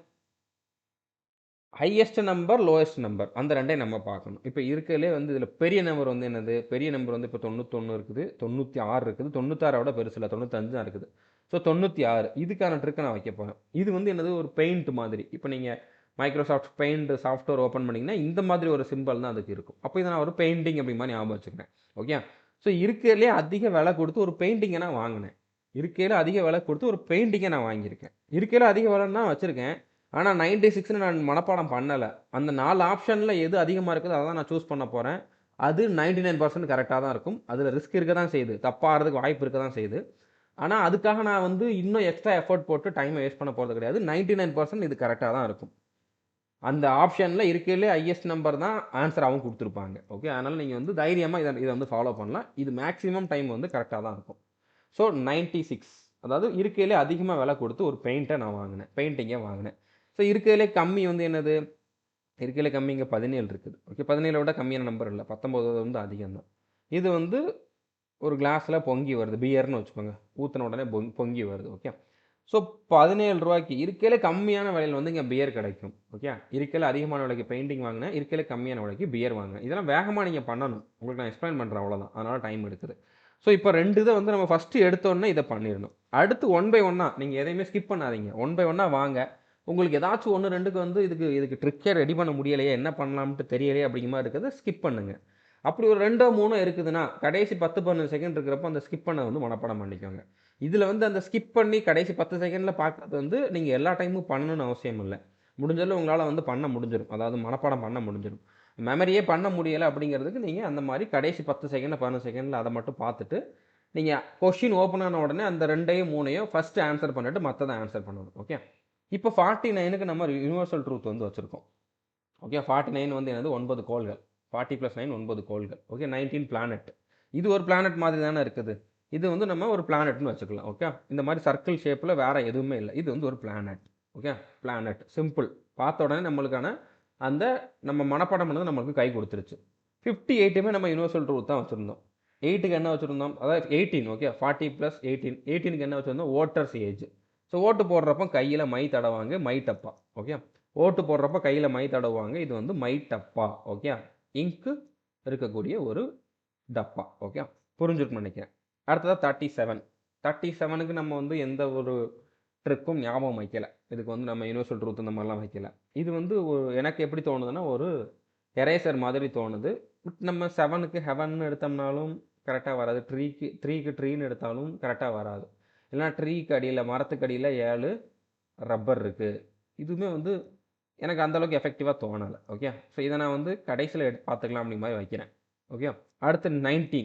ஹையஸ்ட் நம்பர், லோயஸ்ட் நம்பர், அந்த ரெண்டையும் நம்ம பார்க்கணும். இப்போ இருக்கிறதுலே வந்து இதில் பெரிய நம்பர் வந்து என்னது, பெரிய நம்பர் வந்து இப்போ 91 இருக்குது, 96 இருக்குது, 96 விட பெருசு இல்லை, 95 தான் இருக்குது. ஸோ 96 இதுக்கான ட்ரிக்கை நான் வைக்க போகிறேன். இது வந்து என்னது, ஒரு பெயிண்ட் மாதிரி. இப்போ நீங்கள் மைக்ரோசாஃப்ட் பெயிண்ட் சாஃப்ட்வேர் ஓப்பன் பண்ணிங்கன்னா இந்த மாதிரி ஒரு சிம்பிள் தான் அதுக்கு இருக்கும். அப்போ இதை நான் ஒரு பெயிண்டிங் அப்படி மாதிரி ஞாபகம் வச்சுக்கிறேன். ஓகே, ஸோ இருக்கிறதுலே அதிக விலை கொடுத்து ஒரு பெயிண்டிங்கை நான் வாங்கினேன். இருக்கையில் அதிக விலை கொடுத்து ஒரு பெயிண்டிங்கை நான் வாங்கியிருக்கேன். இருக்கையில் அதிக விலைன்னு தான் வச்சுருக்கேன். ஆனால் 96ன்னு நான் மனப்பாடம் பண்ணலை. அந்த 4 ஆப்ஷனில் எது அதிகமாக இருக்குதோ அதை தான் நான் சூஸ் பண்ண போகிறேன். அது 99% கரெக்டாக தான் இருக்கும். அதில் ரிஸ்க் இருக்க தான் செய்யுது, தப்பாகிறதுக்கு வாய்ப்பு இருக்க தான் செய்யுது. ஆனால் அதுக்காக நான் வந்து இன்னும் எக்ஸ்ட்ரா எஃபர்ட் போட்டு டைமை வேஸ்ட் பண்ண போகிறது கிடையாது. 99% இது கரெக்டாக தான் இருக்கும். அந்த ஆப்ஷனில் இருக்கையிலே ஹையஸ்ட் நம்பர் தான் ஆன்சராகவும் கொடுத்துருப்பாங்க. ஓகே, அதனால் நீங்கள் வந்து தைரியமாக இதை வந்து ஃபாலோ பண்ணலாம். இது மேக்ஸிமம் டைம் வந்து கரெக்டாக தான் இருக்கும். ஸோ 96, அதாவது இருக்கையிலே அதிகமாக விலை கொடுத்து ஒரு பெயிண்ட்டை நான் வாங்கினேன், பெயிண்டிங்கை வாங்கினேன். ஸோ இருக்கையிலே கம்மி வந்து என்னது, இருக்கையிலே கம்மி இங்கே 17 இருக்குது. ஓகே, 17 விட கம்மியான நம்பர் இல்லை, 19 வந்து அதிகம் தான். இது வந்து ஒரு கிளாஸில் பொங்கி வருது, பியர்னு வச்சுக்கோங்க, ஊற்றின உடனே பொங்கி வருது. ஓகே, ஸோ 17 ரூபாய்க்கு இருக்கையில் கம்மியான விலையில் வந்து இங்கே பியர் கிடைக்கும். ஓகே, இருக்கையில் அதிகமான விலைக்கு பெயிண்டிங் வாங்கினேன், இருக்கையில் கம்மியான விலைக்கு பியர் வாங்கினேன். இதெல்லாம் வேகமாக நீங்கள் பண்ணணும், உங்களுக்கு நான் எக்ஸ்பிளைன் பண்ணுறேன், அவ்வளோதான். அதனால் டைம் எடுக்குது. ஸோ இப்போ 2 இதை வந்து நம்ம ஃபஸ்ட்டு எடுத்தோன்னே இதை பண்ணிடணும். அடுத்து 1 பை 1 நீங்கள் எதையுமே ஸ்கிப் பண்ணாதீங்க. 1 பை 1 வாங்க. உங்களுக்கு ஏதாச்சும் 1 2க்கு வந்து இதுக்கு ட்ரிக்கே ரெடி பண்ண முடியலையே, என்ன பண்ணலாம்ட்டு தெரியலையே அப்படிங்கிற மாதிரி இருக்கிறத ஸ்கிப் பண்ணுங்கள். அப்படி ஒரு 2ஓ 3ஓ இருக்குதுன்னா, கடைசி 10, 15 செகண்ட் இருக்கிறப்போ அந்த ஸ்கிப் பண்ண வந்து மனப்பாடம் பண்ணிக்கோங்க. இதுல வந்து அந்த ஸ்கிப் பண்ணி கடைசி 10 செகண்ட்ல பார்க்குறது வந்து நீங்க எல்லா டைமும் பண்ணணும்னு அவசியம் இல்ல. முடிஞ்ச அளவு உங்களால வந்து பண்ண முடிஞ்சிரும். அதாவது மனப்பாடம் பண்ண முடிஞ்சிரும். மெமரியே பண்ண முடியல அப்படிங்கிறதுக்கு நீங்க அந்த மாரி கடைசி 10 செகண்ட்ல, 15 செகண்ட்ல அத மட்டும் பார்த்துட்டு, நீங்க கொஸ்டின் ஓப்பன் ஆன உடனே அந்த 2யோ 3யோ ஃபர்ஸ்ட் ஆன்ஸர் பண்ணிட்டு மத்தத ஆன்ஸர் பண்ணணும். ஓகே. இப்போ 49க்கு நம்ம யுனிவர்சல் ட்ரூத் வந்து வச்சிருக்கோம். ஓகே. 49 வந்து என்னது 9 கோள்கள். 40 + 9 9 கோள்கள். ஓகே. 19 பிளானெட். இது ஒரு பிளானெட் மாதிரி தானே இருக்குது. இது வந்து நம்ம ஒரு பிளானெட்ன்னு வச்சுக்கலாம். ஓகே. இந்த மாரி சர்க்கிள் ஷேப்ல வேற எதுவுமே இல்ல. இது வந்து ஒரு பிளானெட். ஓகே. பிளானெட். சிம்பிள். பார்த்த உடனே நம்மளுக்கான அந்த நம்ம மனப்பாடம் பண்ணது நம்மளுக்கு கை குடுத்துருச்சு. 58மே நம்ம யுனிவர்சல் ட்ரூத் தான் வச்சிருந்தோம். 8க்கு என்ன வச்சிருந்தோம்? அதாவது 18 ஓகே. 40 + 18. 18க்கு என்ன வச்சிருந்தோம்? Voters age. ஸோ ஓட்டு போடுறப்போ கையில மை தடவாங்க. மை டப்பா. ஓகே. ஓட்டு போடுறப்ப கையில மை தடவுவாங்க. இது வந்து மை டப்பா. ஓகே. இங்க் இருக்கக்கூடிய ஒரு டப்பா. ஓகே. புரிஞ்சிருக்கும்னு நெனைக்கிறேன். அடுத்ததா 37. 37க்கு நம்ம வந்து எந்த ஒரு ட்ரிக்கும் ஞாபகம் வைக்கல. இதுக்கு வந்து நம்ம யுனிவர்சல் ட்ரூத் இந்த மாரிலாம் வைக்கல. இது வந்து எனக்கு எப்படி தோணுதுன்னா, ஒரு எரேசர் மாதிரி தோணுது. நம்ம 7க்கு ஹெவன்னு எடுத்தோம்னாலும் கரெக்ட்டா வராது. 3க்கு ட்ரீன்னு எடுத்தாலும் கரெக்ட்டா வராது. இல்லன்னா ட்ரீக்கு அடியில மரத்துக்கு அடியில 7 ரப்பர் இருக்கு. இதுவுமே வந்து எனக்கு அந்த அளவுக்கு எஃபெக்டிவா தோணல. ஓகே. ஸோ இத நான் வந்து கடைசில பார்த்துக்கலாம் அப்படி மாரி வைக்கிறேன். ஓகே. அடுத்து 19.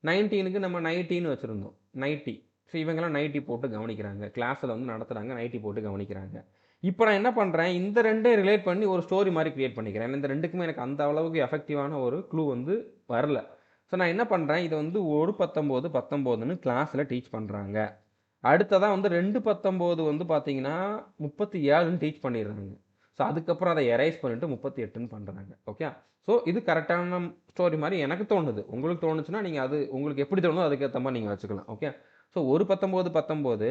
19க்கு நம்ம நைட்டின்னு வச்சிருந்தோம். நைட்டி. ஸோ இவங்கலாம் நைட்டி போட்டு கவனிக்கிறாங்க. கிளாஸ்ல வந்து நடத்துறாங்க. நைட்டி போட்டு கவனிக்கிறாங்க. இப்ப நான் என்ன பண்றேன், இந்த 2யும் ரிலேட் பண்ணி ஒரு ஸ்டோரி மாரி கிரியேட் பண்ணிக்கிறேன். ஏன்னா இந்த 2க்குமே எனக்கு அந்த அளவுக்கு எஃபெக்டிவான ஒரு க்ளூ வந்து வரல. ஸோ நான் என்ன பண்றேன், இத வந்து 1:19, 19ன்னு கிளாஸ்ல டீச் பண்றாங்க. அடுத்ததா வந்து 2:19 வந்து பார்த்தீங்கன்னா, 37ன்னு டீச் பண்ணிடுறாங்க. ஸோ அதுக்கப்புறம் அத எரேஸ் பண்ணிட்டு 38ன்னு பண்றாங்க. ஓகே. ஸோ இது கரெக்ட்டான ஸ்டோரி மாரி எனக்கு தோணுது. உங்களுக்கு தோணுச்சுன்னா, நீங்க அது உங்களுக்கு எப்படி தோணுதோ அதுக்கேத்த மாரி நீங்க வச்சுக்கலாம். ஓகே. ஸோ 1:19, 19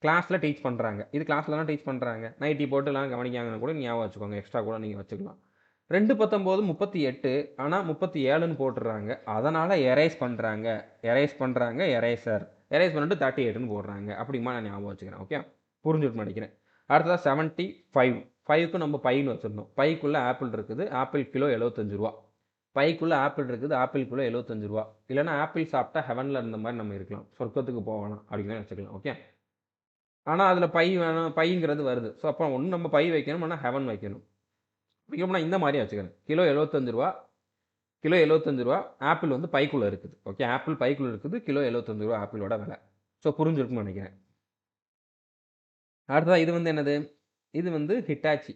கிளாஸ்ல டீச் பண்றாங்க. இது கிளாஸ்ல தான் டீச் பண்றாங்க. நைட்டி போட்டுலாம் கவனிக்காங்கன்னு கூட ஞாபகம் வச்சுக்கோங்க. எக்ஸ்ட்ரா கூட நீங்க வச்சுக்கலாம். 2:19 38 ஆனா 37ன்னு போட்டுர்றாங்க. அதனால எரேஸ் பண்றாங்க. எரேஸ் பண்றாங்க. எரேசர். எரேஸ் பண்ணிட்டு 38ன்னு போடுறாங்க. அப்படிமா நான் ஞாபகம் வச்சுக்கிறேன். ஓகே. புரிஞ்சிருக்கும்னு நெனைக்கிறேன். அடுத்ததா 75. 5க்கு நம்ம பைன்னு வச்சிருந்தோம். பைக்குள்ள ஆப்பிள் இருக்குது. ஆப்பிள் கிலோ ரூ. 75. பைக்குள்ள ஆப்பிள் இருக்குது. ஆப்பிள் கிலோ ரூ. 75. இல்லன்னா ஆப்பிள் சாப்பிட்டா ஹெவன்ல இருந்த மாரி நம்ம இருக்கலாம். சொர்க்கத்துக்கு போகலாம். அப்படின்னு வச்சுக்கலாம். ஓகே. ஆனா அதுல பை வேணும். பைங்கிறது வருது. ஸோ அப்ப ஒண்ணு நம்ம பை வைக்கணும். இல்லன்னா ஹெவன் வைக்கணும். வைக்கணும்னா இந்த மாரியே வச்சுக்கிறேன். கிலோ ரூ. 75. கிலோ ரூ. 75. ஆப்பிள் வந்து பைக்குள்ள இருக்குது. ஓகே. ஆப்பிள் பைக்குள்ள இருக்குது. கிலோ ரூ. 75 ஆப்பிளோட விலை. ஸோ புரிஞ்சிருக்கும்னு நெனைக்கிறேன். அடுத்ததா இது வந்து என்னது? இது வந்து ஹிட்டாச்சி.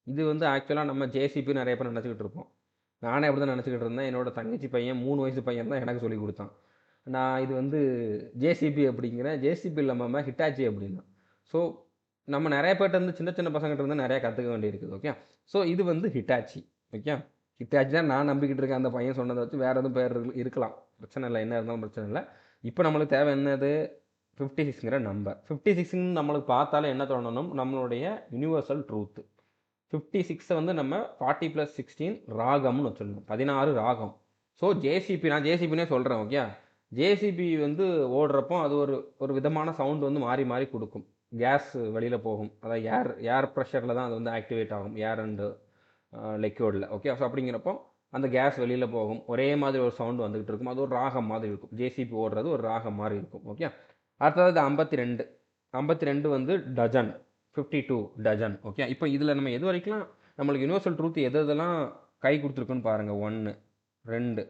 இது வந்து ஆக்சுவலா நம்ம ஜேசிபி நெறைய பேர் நெனச்சுக்கிட்டு இருப்போம். நானே அப்படிதான் நெனச்சுக்கிட்டு இருந்தேன். என்னோட தங்கச்சி பையன் 3 வயசு பையன் தான் எனக்கு சொல்லிக் குடுத்தான். நான் இது வந்து ஜேசிபி அப்படிங்கிறேன். ஜேசிபி இல்ல மாமா ஹிட்டாச்சி அப்படின்னான். ஸோ நம்ம நெறைய பேர்ட்ட இருந்து சின்ன சின்ன பசங்கட்ட இருந்து நெறைய கத்துக்க வேண்டியிருக்குது. ஓகே. ஸோ இது வந்து ஹிட்டாச்சி. ஓகே. ஹிட்டாச்சி தான் நான் நம்பிக்கிட்டு இருக்கேன். அந்த பையன் சொன்னத வச்சு வேற எதுவும் பேர் இருக்கலாம். பிரச்சனை இல்ல. என்ன இருந்தாலும் பிரச்சனை இல்ல. இப்ப நம்மளுக்கு தேவை என்னது? 56ங்கிற நம்பர். 56ன்னு நம்மளுக்கு பார்த்தாலே என்ன தோணணும்? நம்மளுடைய யுனிவர்சல் ட்ரூத். 56 வந்து நம்ம 40 + 16 ராகம்னு வச்சிருந்தோம். 16 ராகம். ஸோ ஜேசிபி நான் ஜேசிபின்னே சொல்றேன். ஓகே. ஜேசிபி வந்து ஓடுறப்போ அது ஒரு ஒரு விதமான சவுண்ட் வந்து மாறி மாறி குடுக்கும். கேஸ் வெளியில போகும். அதாவது ஏர் ஏர் பிரஷர்ல தான் அது வந்து ஆக்டிவேட் ஆகும். ஏர் அண்ட் லிக்விட்ல. ஓகே. ஸோ அப்படிங்கிறப்போ அந்த கேஸ் வெளியில போகும். ஒரே மாதிரி ஒரு சவுண்ட் வந்துகிட்டு இருக்கும். அது ஒரு ராகம் மாதிரி இருக்கும். ஜேசிபி ஓடுறது ஒரு ராகம் மாரி இருக்கும். ஓகே. அடுத்தது 52. 52 வந்து டஜன். 52 டஜன். ஓகே. இப்போ இதுல நம்ம எது வரைக்கும் நம்மளுக்கு யுனிவர்சல் ட்ரூத் எது எதெல்லாம் கை குடுத்துருக்குன்னு பாருங்க. 1, 2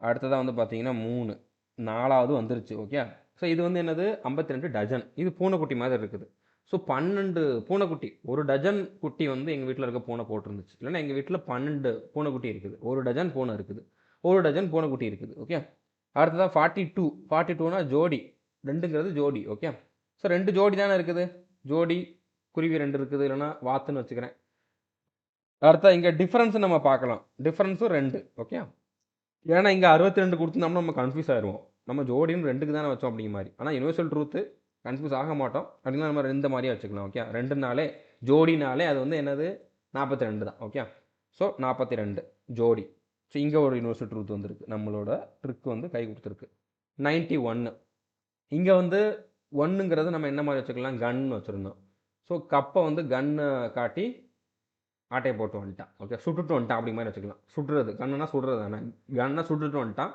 அடுத்ததா வந்து பார்த்தீங்கன்னா 3, 4வது வந்துருச்சு. ஓகே. ஸோ இது வந்து என்னது? 52 டஜன். இது பூனைக்குட்டி மாதிரி இருக்குது. ஸோ 12 பூனைக்குட்டி. 1 டஜன் குட்டி வந்து எங்க வீட்ல இருக்க பூனை போட்டிருந்துச்சு. இல்லன்னா எங்க வீட்ல 12 பூனைக்குட்டி இருக்குது. 1 டஜன் பூனை இருக்குது. 1 டஜன் பூனைக்குட்டி இருக்குது. ஓகே. அடுத்ததா 42. 42னா ஜோடி. 2ங்கிறது ஜோடி. ஓகே. ஸோ 2 ஜோடி தானே இருக்குது. ஜோடி, குருவி 2 இருக்குது. இல்லன்னா வாத்துன்னு வச்சுக்கிறேன். அடுத்தா இங்க டிஃபரன்ஸ் நம்ம பார்க்கலாம். டிஃபரன்ஸும் 2. ஓகே. ஏன்னா இங்க 62 குடுத்துருந்தோம்னா நம்ம கன்ஃப்யூஸ் ஆயிருவோம். நம்ம ஜோடின்னு 2க்கு தானே வச்சோம் அப்படிங்கிற மாரி. ஆனா யுனிவர்சல் ட்ரூத் கன்ஃப்யூஸ் ஆக மாட்டோம். அப்படின்னா நம்ம இந்த மாரியே வச்சுக்கலாம். ஓகே. 2னாலே ஜோடினாலே அது வந்து என்னது? 42 தான். ஓகே. ஸோ 42 ஜோடி. ஸோ இங்க ஒரு யுனிவர்சல் ட்ரூத் வந்திருக்கு. நம்மளோட ட்ரிக் வந்து கை குடுத்துருக்கு. 91 இங்க வந்து 1ங்கிறது நம்ம என்ன மாரி வச்சுக்கலாம்? கன்னு வச்சிருந்தோம். ஸோ கப்ப வந்து கன்ன காட்டி ஆட்டையை போட்டு வந்துட்டான். ஓகே, சுட்டுட்டு வந்துட்டான் அப்படி மாதிரி வச்சுக்கலாம். சுடுறது, கன்னுனா சுடுறது தானே. கன்னை சுட்டுட்டு வந்துட்டான்.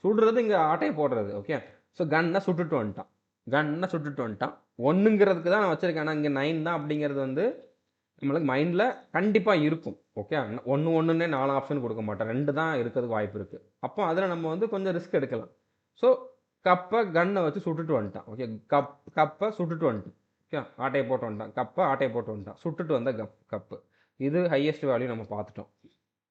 சுடுறது இங்கே ஆட்டையை போடுறது. ஓகே, ஸோ கன்னை சுட்டுட்டு வந்துட்டான். கன்னை சுட்டுட்டு வந்துட்டான். ஒன்றுங்கிறதுக்கு தான் நான் வச்சுருக்கேன். ஆனால் இங்கே 9 தான் அப்படிங்கிறது வந்து நம்மளுக்கு மைண்டில் கண்டிப்பாக இருக்கும். ஓகே, ஒன்றுன்னே 4 ஆப்ஷன் கொடுக்க மாட்டேன். 2 தான் இருக்கிறதுக்கு வாய்ப்பு இருக்குது. அப்போ அதில் நம்ம வந்து கொஞ்சம் ரிஸ்க் எடுக்கலாம். ஸோ கப்பை கன்னை வச்சு சுட்டுட்டு வந்துட்டான். ஓகே, கப்பை சுட்டுட்டு வந்துட்டான். ஓகே, ஆட்டையை போட்டு வந்துட்டான். கப்பை ஆட்டையை போட்டு வந்துட்டான். சுட்டுட்டு வந்த கப்பு இது ஹையஸ்ட் வேல்யூ நம்ம பார்த்துட்டோம்.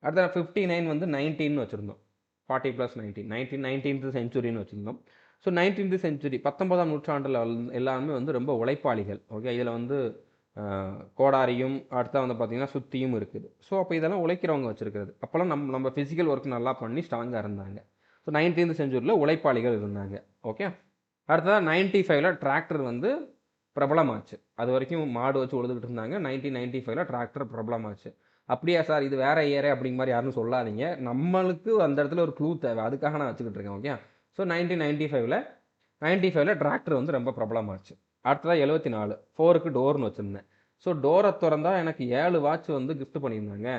அடுத்த 59 வந்து 19 வச்சுருந்தோம். 40 + 19 19th செஞ்சுரின்னு வச்சுருந்தோம். ஸோ 19th செஞ்சுரி 19ஆம் நூற்றாண்டில் எல்லாருமே வந்து ரொம்ப உழைப்பாளிகள். ஓகே, இதில் வந்து கோடாரியும் அடுத்தா வந்து பார்த்திங்கன்னா சுத்தியும் இருக்குது. ஸோ அப்போ இதெல்லாம் உழைக்கிறவங்க வச்சுருக்கிறது. அப்போல்லாம் நம்ம ஃபிசிக்கல் ஒர்க் நல்லா பண்ணி ஸ்ட்ராங்காக இருந்தாங்க. ஸோ 19th செஞ்சுரியில் உழைப்பாளிகள் இருந்தாங்க. ஓகே, அடுத்ததாக 95ல் டிராக்டர் வந்து பிரபலமாச்சு. அது வரைக்கும் மாடு வச்சு உழுதுகிட்டு இருந்தாங்க. 1995ல் டிராக்டர் பிரபலமாச்சு. அப்படியா சார், இது வேற இயரே அப்படிங்க மாதிரி யாரும் சொல்லாதீங்க. நம்மளுக்கு அந்த இடத்துல ஒரு க்ளூ தேவை, அதுக்காக நான் வச்சுக்கிட்டு இருக்கேன். ஓகே, ஸோ 1995ல் டிராக்டர் வந்து ரொம்ப பிரபலமாச்சு. அடுத்ததாக 74 4க்கு டோர்னு வச்சுருந்தேன். ஸோ டோரை திறந்தா எனக்கு 7 வாட்ச் வந்து கிஃப்ட் பண்ணியிருந்தாங்க.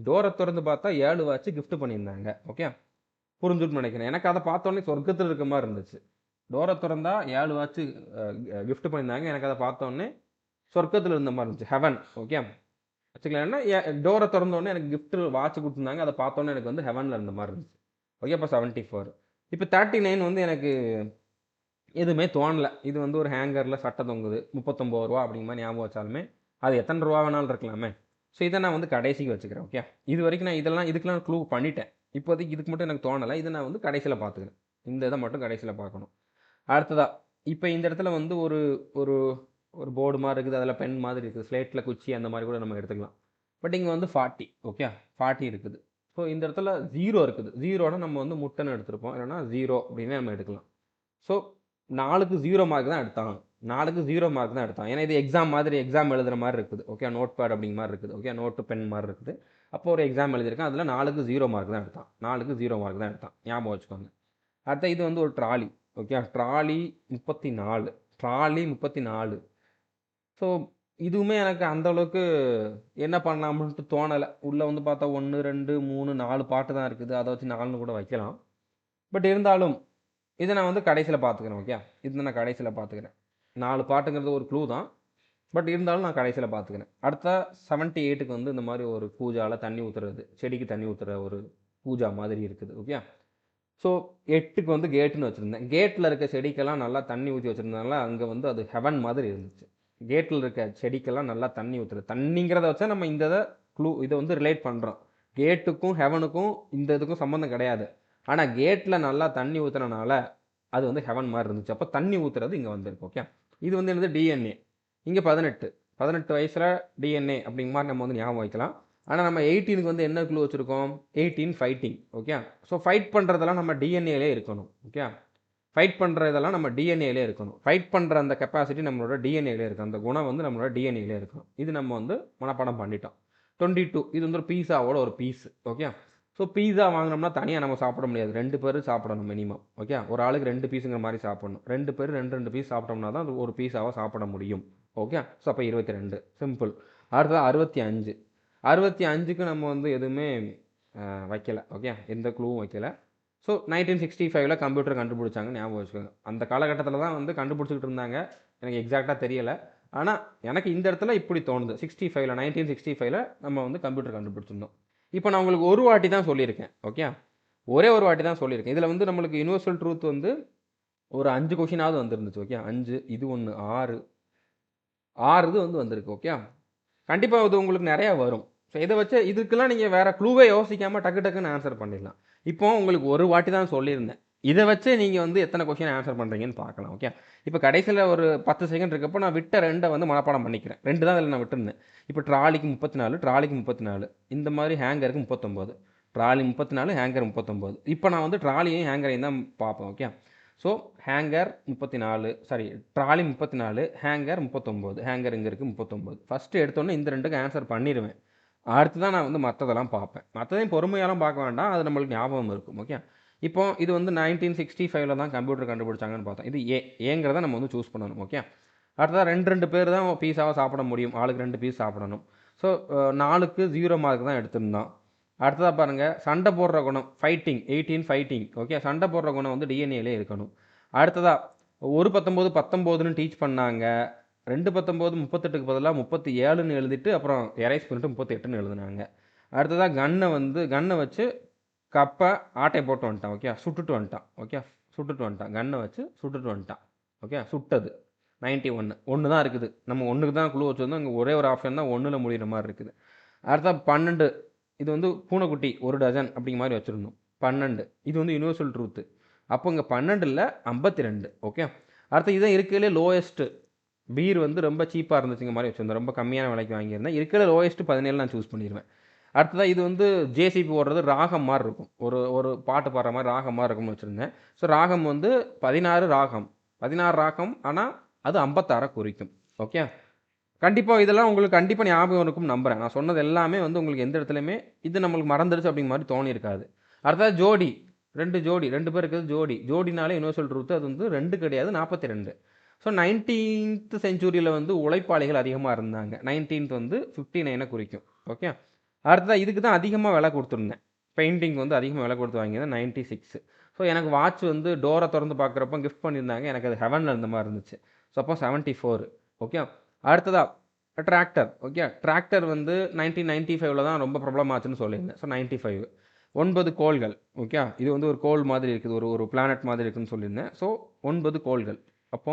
டோரை திறந்து பார்த்தா 7 வாட்ச் கிஃப்ட் பண்ணியிருந்தாங்க. ஓகே, புரிஞ்சுட்டு நினைக்கிறேன். எனக்கு அதை பார்த்தோன்னே சொர்க்கத்தில் இருக்க மாதிரி இருந்துச்சு. டோரை திறந்தா 7 வாட்ச் கிஃப்ட் பண்ணியிருந்தாங்க. எனக்கு அதை பார்த்தோன்னே சொர்க்கத்தில் இருந்த மாதிரி இருந்துச்சு, ஹெவன். ஓகே, வச்சுக்கலாம்னா டோரை திறந்தோடனே எனக்கு கிஃப்ட் வாட்ச் கொடுத்துருந்தாங்க. அதை பார்த்தோன்னே எனக்கு வந்து ஹெவனில் இருந்த மாதிரி இருந்துச்சு. ஓகே, இப்போ 74. இப்போ 39 வந்து எனக்கு எதுவுமே தோணலை. இது வந்து ஒரு ஹேங்கரில் சட்டை தொங்குது, 39 ரூபா அப்படிங்கிற மாதிரி ஞாபகம் வச்சாலுமே அது எத்தனை ரூபா வேணாலும் இருக்கலாமே. ஸோ இதை நான் வந்து கடைசிக்கு வச்சுக்கிறேன். ஓகே, இது வரைக்கும் நான் இதுக்கெல்லாம் க்ளூ பண்ணிட்டேன். இப்போதைக்கு இதுக்கு மட்டும் எனக்கு தோணலை. இதை நான் வந்து கடைசியில் பார்த்துக்கிறேன். இந்த இதை மட்டும் கடைசியில் பார்க்கணும். அடுத்ததா இப்போ இந்த இடத்துல வந்து ஒரு ஒரு ஒரு போர்டு மாதிரி இருக்குது, அதில் பென் மாதிரி இருக்குது, ஸ்லேட்டில் குச்சி அந்த மாதிரி கூட நம்ம எடுத்துக்கலாம். பட் இங்கே வந்து 40. ஓகே, 40 இருக்குது. ஸோ இந்த இடத்துல 0 இருக்குது. 0னா நம்ம வந்து முட்டைன்னு எடுத்திருப்போம், இல்லைனா 0 அப்படின்னு நம்ம எடுக்கலாம். ஸோ 4க்கு 0 மார்க் தான் எடுத்தான். 4க்கு 0 மார்க் தான் எடுத்தான். ஏன்னா இது எக்ஸாம் எழுதுகிற மாதிரி இருக்குது. ஓகே, நோட் பேட் அப்படிங்கிற மாதிரி இருக்குது. ஓகே, நோட்டு பென் மாதிரி இருக்குது. அப்போ ஒரு எக்ஸாம் எழுதியிருக்கேன், அதில் 4க்கு 0 மார்க் தான் எடுத்தான். 4க்கு 0 மார்க் தான் எடுத்தான், ஞாபகம் வச்சுக்கோங்க. அடுத்த இது வந்து ஒரு trolley. Okay, trolley 34. Trolley 34. So இதுவுமே எனக்கு அந்தளவுக்கு என்ன பண்ணலாம்ன்ட்டு தோணலை. உள்ளே வந்து பார்த்தா 1 2 3 4 பாட்டு தான் இருக்குது. அதை வச்சு 4ன்னு கூட வைக்கலாம். பட் இருந்தாலும் இதை நான் வந்து கடைசியில் பார்த்துக்கிறேன். ஓகே, இது நான் கடைசியில் பார்த்துக்கிறேன். 4 பாட்டுங்கிறது ஒரு க்ளூ தான். பட் இருந்தாலும் நான் கடைசியில் பார்த்துக்கிறேன். அடுத்த 78க்கு வந்து இந்த மாதிரி ஒரு பூஜாவில் தண்ணி ஊற்றுறது, செடிக்கு தண்ணி ஊற்றுற ஒரு பூஜா மாதிரி இருக்குது. ஓகே, ஸோ 8க்கு வந்து கேட்டுன்னு வச்சுருந்தேன். கேட்டில் இருக்க செடிக்கெல்லாம் நல்லா தண்ணி ஊற்றி வச்சுருந்தனால அங்கே வந்து அது ஹெவன் மாதிரி இருந்துச்சு. கேட்டில் இருக்க செடிக்கெல்லாம் நல்லா தண்ணி ஊற்றுறது, தண்ணிங்கிறத வச்சா நம்ம இந்த இதை வந்து ரிலேட் பண்ணுறோம். கேட்டுக்கும் ஹெவனுக்கும் இந்த இதுக்கும் சம்மந்தம் கிடையாது. ஆனால் கேட்டில் நல்லா தண்ணி ஊற்றுறனால அது வந்து ஹெவன் மாதிரி இருந்துச்சு. அப்போ தண்ணி ஊற்றுறது இங்கே வந்துருக்கு. ஓகே, இது வந்து என்னது டிஎன்ஏ. இங்கே 18 வயசில் டிஎன்ஏ அப்படிங்கிற மாதிரி நம்ம வந்து ஞாபகம் வைக்கலாம். ஆனால் நம்ம 18க்கு வந்து என்ன க்ளூ வச்சுருக்கோம், 18 ஃபைட்டிங். ஓகே, ஸோ ஃபைட் பண்ணுறதெல்லாம் நம்ம டிஎன்ஏலே இருக்கணும். ஓகே, ஃபைட் பண்ணுற இதெல்லாம் நம்ம டிஎன்ஏலே இருக்கணும். ஃபைட் பண்ணுற அந்த கெப்பாசிட்டி நம்மளோட டிஎன்ஏலே இருக்குது. அந்த குணம் வந்து நம்மளோட டிஎன்ஏலே இருக்கணும். இது நம்ம வந்து மனப்பாடம் பண்ணிட்டோம். 22 இது வந்து ஒரு பீஸாவோட ஒரு பீஸ். ஓகே, ஸோ பீஸா வாங்கினோம்னா தனியாக நம்ம சாப்பிட முடியாது. 2 பேர் சாப்பிடணும் மினிமம். ஓகே, ஒரு ஆளுக்கு 2 பீஸுங்கிற மாதிரி சாப்பிடணும். 2 பேர் 2 பீஸ் சாப்பிட்டோம்னா தான் அது ஒரு பீஸாவை சாப்பிட முடியும். ஓகே, ஸோ அப்போ 22 சிம்பிள். அடுத்தது 65க்கு நம்ம வந்து எதுவுமே வைக்கலை. ஓகே, எந்த க்ளூவும் வைக்கலை. ஸோ 1965ல் கம்ப்யூட்டர் கண்டுபிடிச்சாங்க, ஞாபகம் வச்சுக்கோங்க. அந்த காலகட்டத்தில் தான் வந்து கண்டுபிடிச்சிக்கிட்டு இருந்தாங்க. எனக்கு எக்ஸாக்டாக தெரியலை. ஆனால் எனக்கு இந்த இடத்துல இப்படி தோணுது. 1965ல் நம்ம வந்து கம்ப்யூட்டர் கண்டுபிடிச்சிருந்தோம். இப்போ நான் உங்களுக்கு ஒரு வாட்டி தான் சொல்லியிருக்கேன். ஓகே, ஒரே ஒரு வாட்டி தான் சொல்லியிருக்கேன். இதில் வந்து நம்மளுக்கு யூனிவர்சல் ட்ரூத் வந்து ஒரு 5 கொஷினாவது வந்துருந்துச்சு. ஓகே, 5 இது 1 6 இது வந்து வந்திருக்கு. ஓகே, கண்டிப்பாக இது உங்களுக்கு நிறையா வரும். ஸோ இதை வச்சு இதுக்கெல்லாம் நீங்கள் வேறு க்ளூவே யோசிக்காமல் டக்குன்னு ஆன்சர் பண்ணிடலாம். இப்போ உங்களுக்கு ஒரு வாட்டி தான் சொல்லியிருந்தேன். இதை வச்சு நீங்கள் வந்து எத்தனை கொஷின் ஆன்சர் பண்ணுறீங்கன்னு பார்க்கலாம். ஓகே, இப்போ கடைசியில் ஒரு 10 செகண்ட் இருக்கப்போ நான் விட்ட 2 வந்து மனப்பாடம் பண்ணிக்கிறேன். 2 தான் அதில் நான் விட்டுருந்தேன். இப்போ ட்ராலிக்கு 34 இந்த மாதிரி ஹேங்கருக்கு 39. Trolley 34, hanger 39. இப்போ நான் வந்து ட்ராலியையும் ஹேங்கரையும் தான் பார்ப்பேன். Okay, so hanger 34, sorry trolley 34, hanger 39. Hanger இங்கே இருக்குது 39. ஃபஸ்ட்டு எடுத்தோன்னே இந்த 2க்கு ஆன்சர் பண்ணிடுவேன். அடுத்து தான் நான் வந்து மற்றதெல்லாம் பார்ப்பேன். மற்றதையும் பொறுமையாலாம் பார்க்க வேண்டாம், அது நம்மளுக்கு ஞாபகம் இருக்கும். ஓகே, இப்போ இது வந்து 1965ல் தான் கம்ப்யூட்டர் கண்டுபிடிச்சாங்கன்னு பார்த்தோம். இது ஏங்கிறத நம்ம வந்து சூஸ் பண்ணணும். ஓகே, அடுத்ததாக 2 பேர் தான் பீஸாவை சாப்பிட முடியும். ஆளுக்கு 2 பீஸ் சாப்பிடணும். ஸோ ஸோ 4க்கு 0 மார்க் தான் எடுத்திருந்தோம். அடுத்ததாக பாருங்கள், சண்டை போடுற குணம் ஃபைட்டிங் 18 ஃபைட்டிங். ஓகே, சண்டை போடுற குணம் வந்து டிஎன்ஏலே இருக்கணும். அடுத்ததாக 1/19 19ன்னு டீச் பண்ணாங்க. 2/19 38க்கு பதிலாக 37ன்னு எழுதிட்டு அப்புறம் எரேஸ் பண்ணிட்டு 38ன்னு எழுதுனாங்க. அடுத்ததாக கன்னை வச்சு கப்பை ஆட்டை போட்டு வந்துட்டான். ஓகே, சுட்டுட்டு வந்துட்டான். கன்னை வச்சு சுட்டுட்டு வந்துட்டான். ஓகே, சுட்டது 91 ஒன்று தான் இருக்குது. நம்ம ஒன்றுக்கு தான் குழு வச்சுருந்தோம். இங்கே ஒரே ஒரு ஆப்ஷன் தான் 1ல் முடிகிற மாதிரி இருக்குது. அடுத்தா 12, இது வந்து பூனைக்குட்டி 1 டஜன் அப்படிங்கிற மாதிரி வச்சுருந்தோம். 12 இது வந்து யூனிவர்சல் ட்ரூத்து. அப்போ இங்கே 12 இல்லை 52. ஓகே, அடுத்து இதான் இருக்கிறதுலே லோயஸ்ட்டு. பீர் வந்து ரொம்ப சீப்பாக இருந்துச்சுங்க மாதிரி வச்சுருந்தேன். ரொம்ப கம்மியான விலைக்கு வாங்கியிருந்தேன். இருக்கிற லோயஸ்ட்டு 17 நான் சூஸ் பண்ணிடுவேன். அடுத்ததாக இது வந்து ஜேசிபி ஓடுறது ராகம் மாதிரி இருக்கும். ஒரு பாட்டு பாடுற மாதிரி ராகம் மாதிரி இருக்கும்னு வச்சுருந்தேன். ஸோ ராகம் வந்து 16 ராகம். ஆனால் அது 56 குறிக்கும். ஓகே, கண்டிப்பாக இதெல்லாம் உங்களுக்கு கண்டிப்பாக ஞாபகம் இருக்கும்னு நம்புகிறேன். நான் சொன்னது எல்லாமே வந்து உங்களுக்கு எந்த இடத்துலையுமே இது நம்மளுக்கு மறந்துடுச்சு அப்படிங்கிற மாதிரி தோணியிருக்காது. அடுத்தது ஜோடி, 2 பேர் இருக்குது. ஜோடினாலே யூனிவர்சல் ட்ரூத்து. அது வந்து 2 கிடையாது, 42. ஸோ 19th செஞ்சுரியில் வந்து உழைப்பாளிகள் அதிகமாக இருந்தாங்க. 19th வந்து 59 குறிக்கும். ஓகே, அடுத்ததாக இதுக்கு தான் அதிகமாக விலை கொடுத்துருந்தேன். பெயிண்டிங் வந்து அதிகமாக விலை கொடுத்து வாங்கியிருந்தேன் 96. ஸோ எனக்கு வாட்ச் வந்து டோரை திறந்து பார்க்குறப்ப கிஃப்ட் பண்ணியிருந்தாங்க. எனக்கு அது ஹெவனில் இருந்த மாதிரி இருந்துச்சு. ஸோ அப்போ 74. ஓகே, அடுத்ததாக டிராக்டர். ஓகே, டிராக்டர் வந்து 1995 தான் ரொம்ப ப்ராப்ளம் ஆச்சுன்னு சொல்லியிருந்தேன். ஸோ 95. 9 கோள்கள். ஓகே, இது வந்து ஒரு கோள் மாதிரி இருக்குது, ஒரு பிளானட் மாதிரி இருக்குதுன்னு சொல்லியிருந்தேன். ஸோ 9 கோள்கள். அப்போ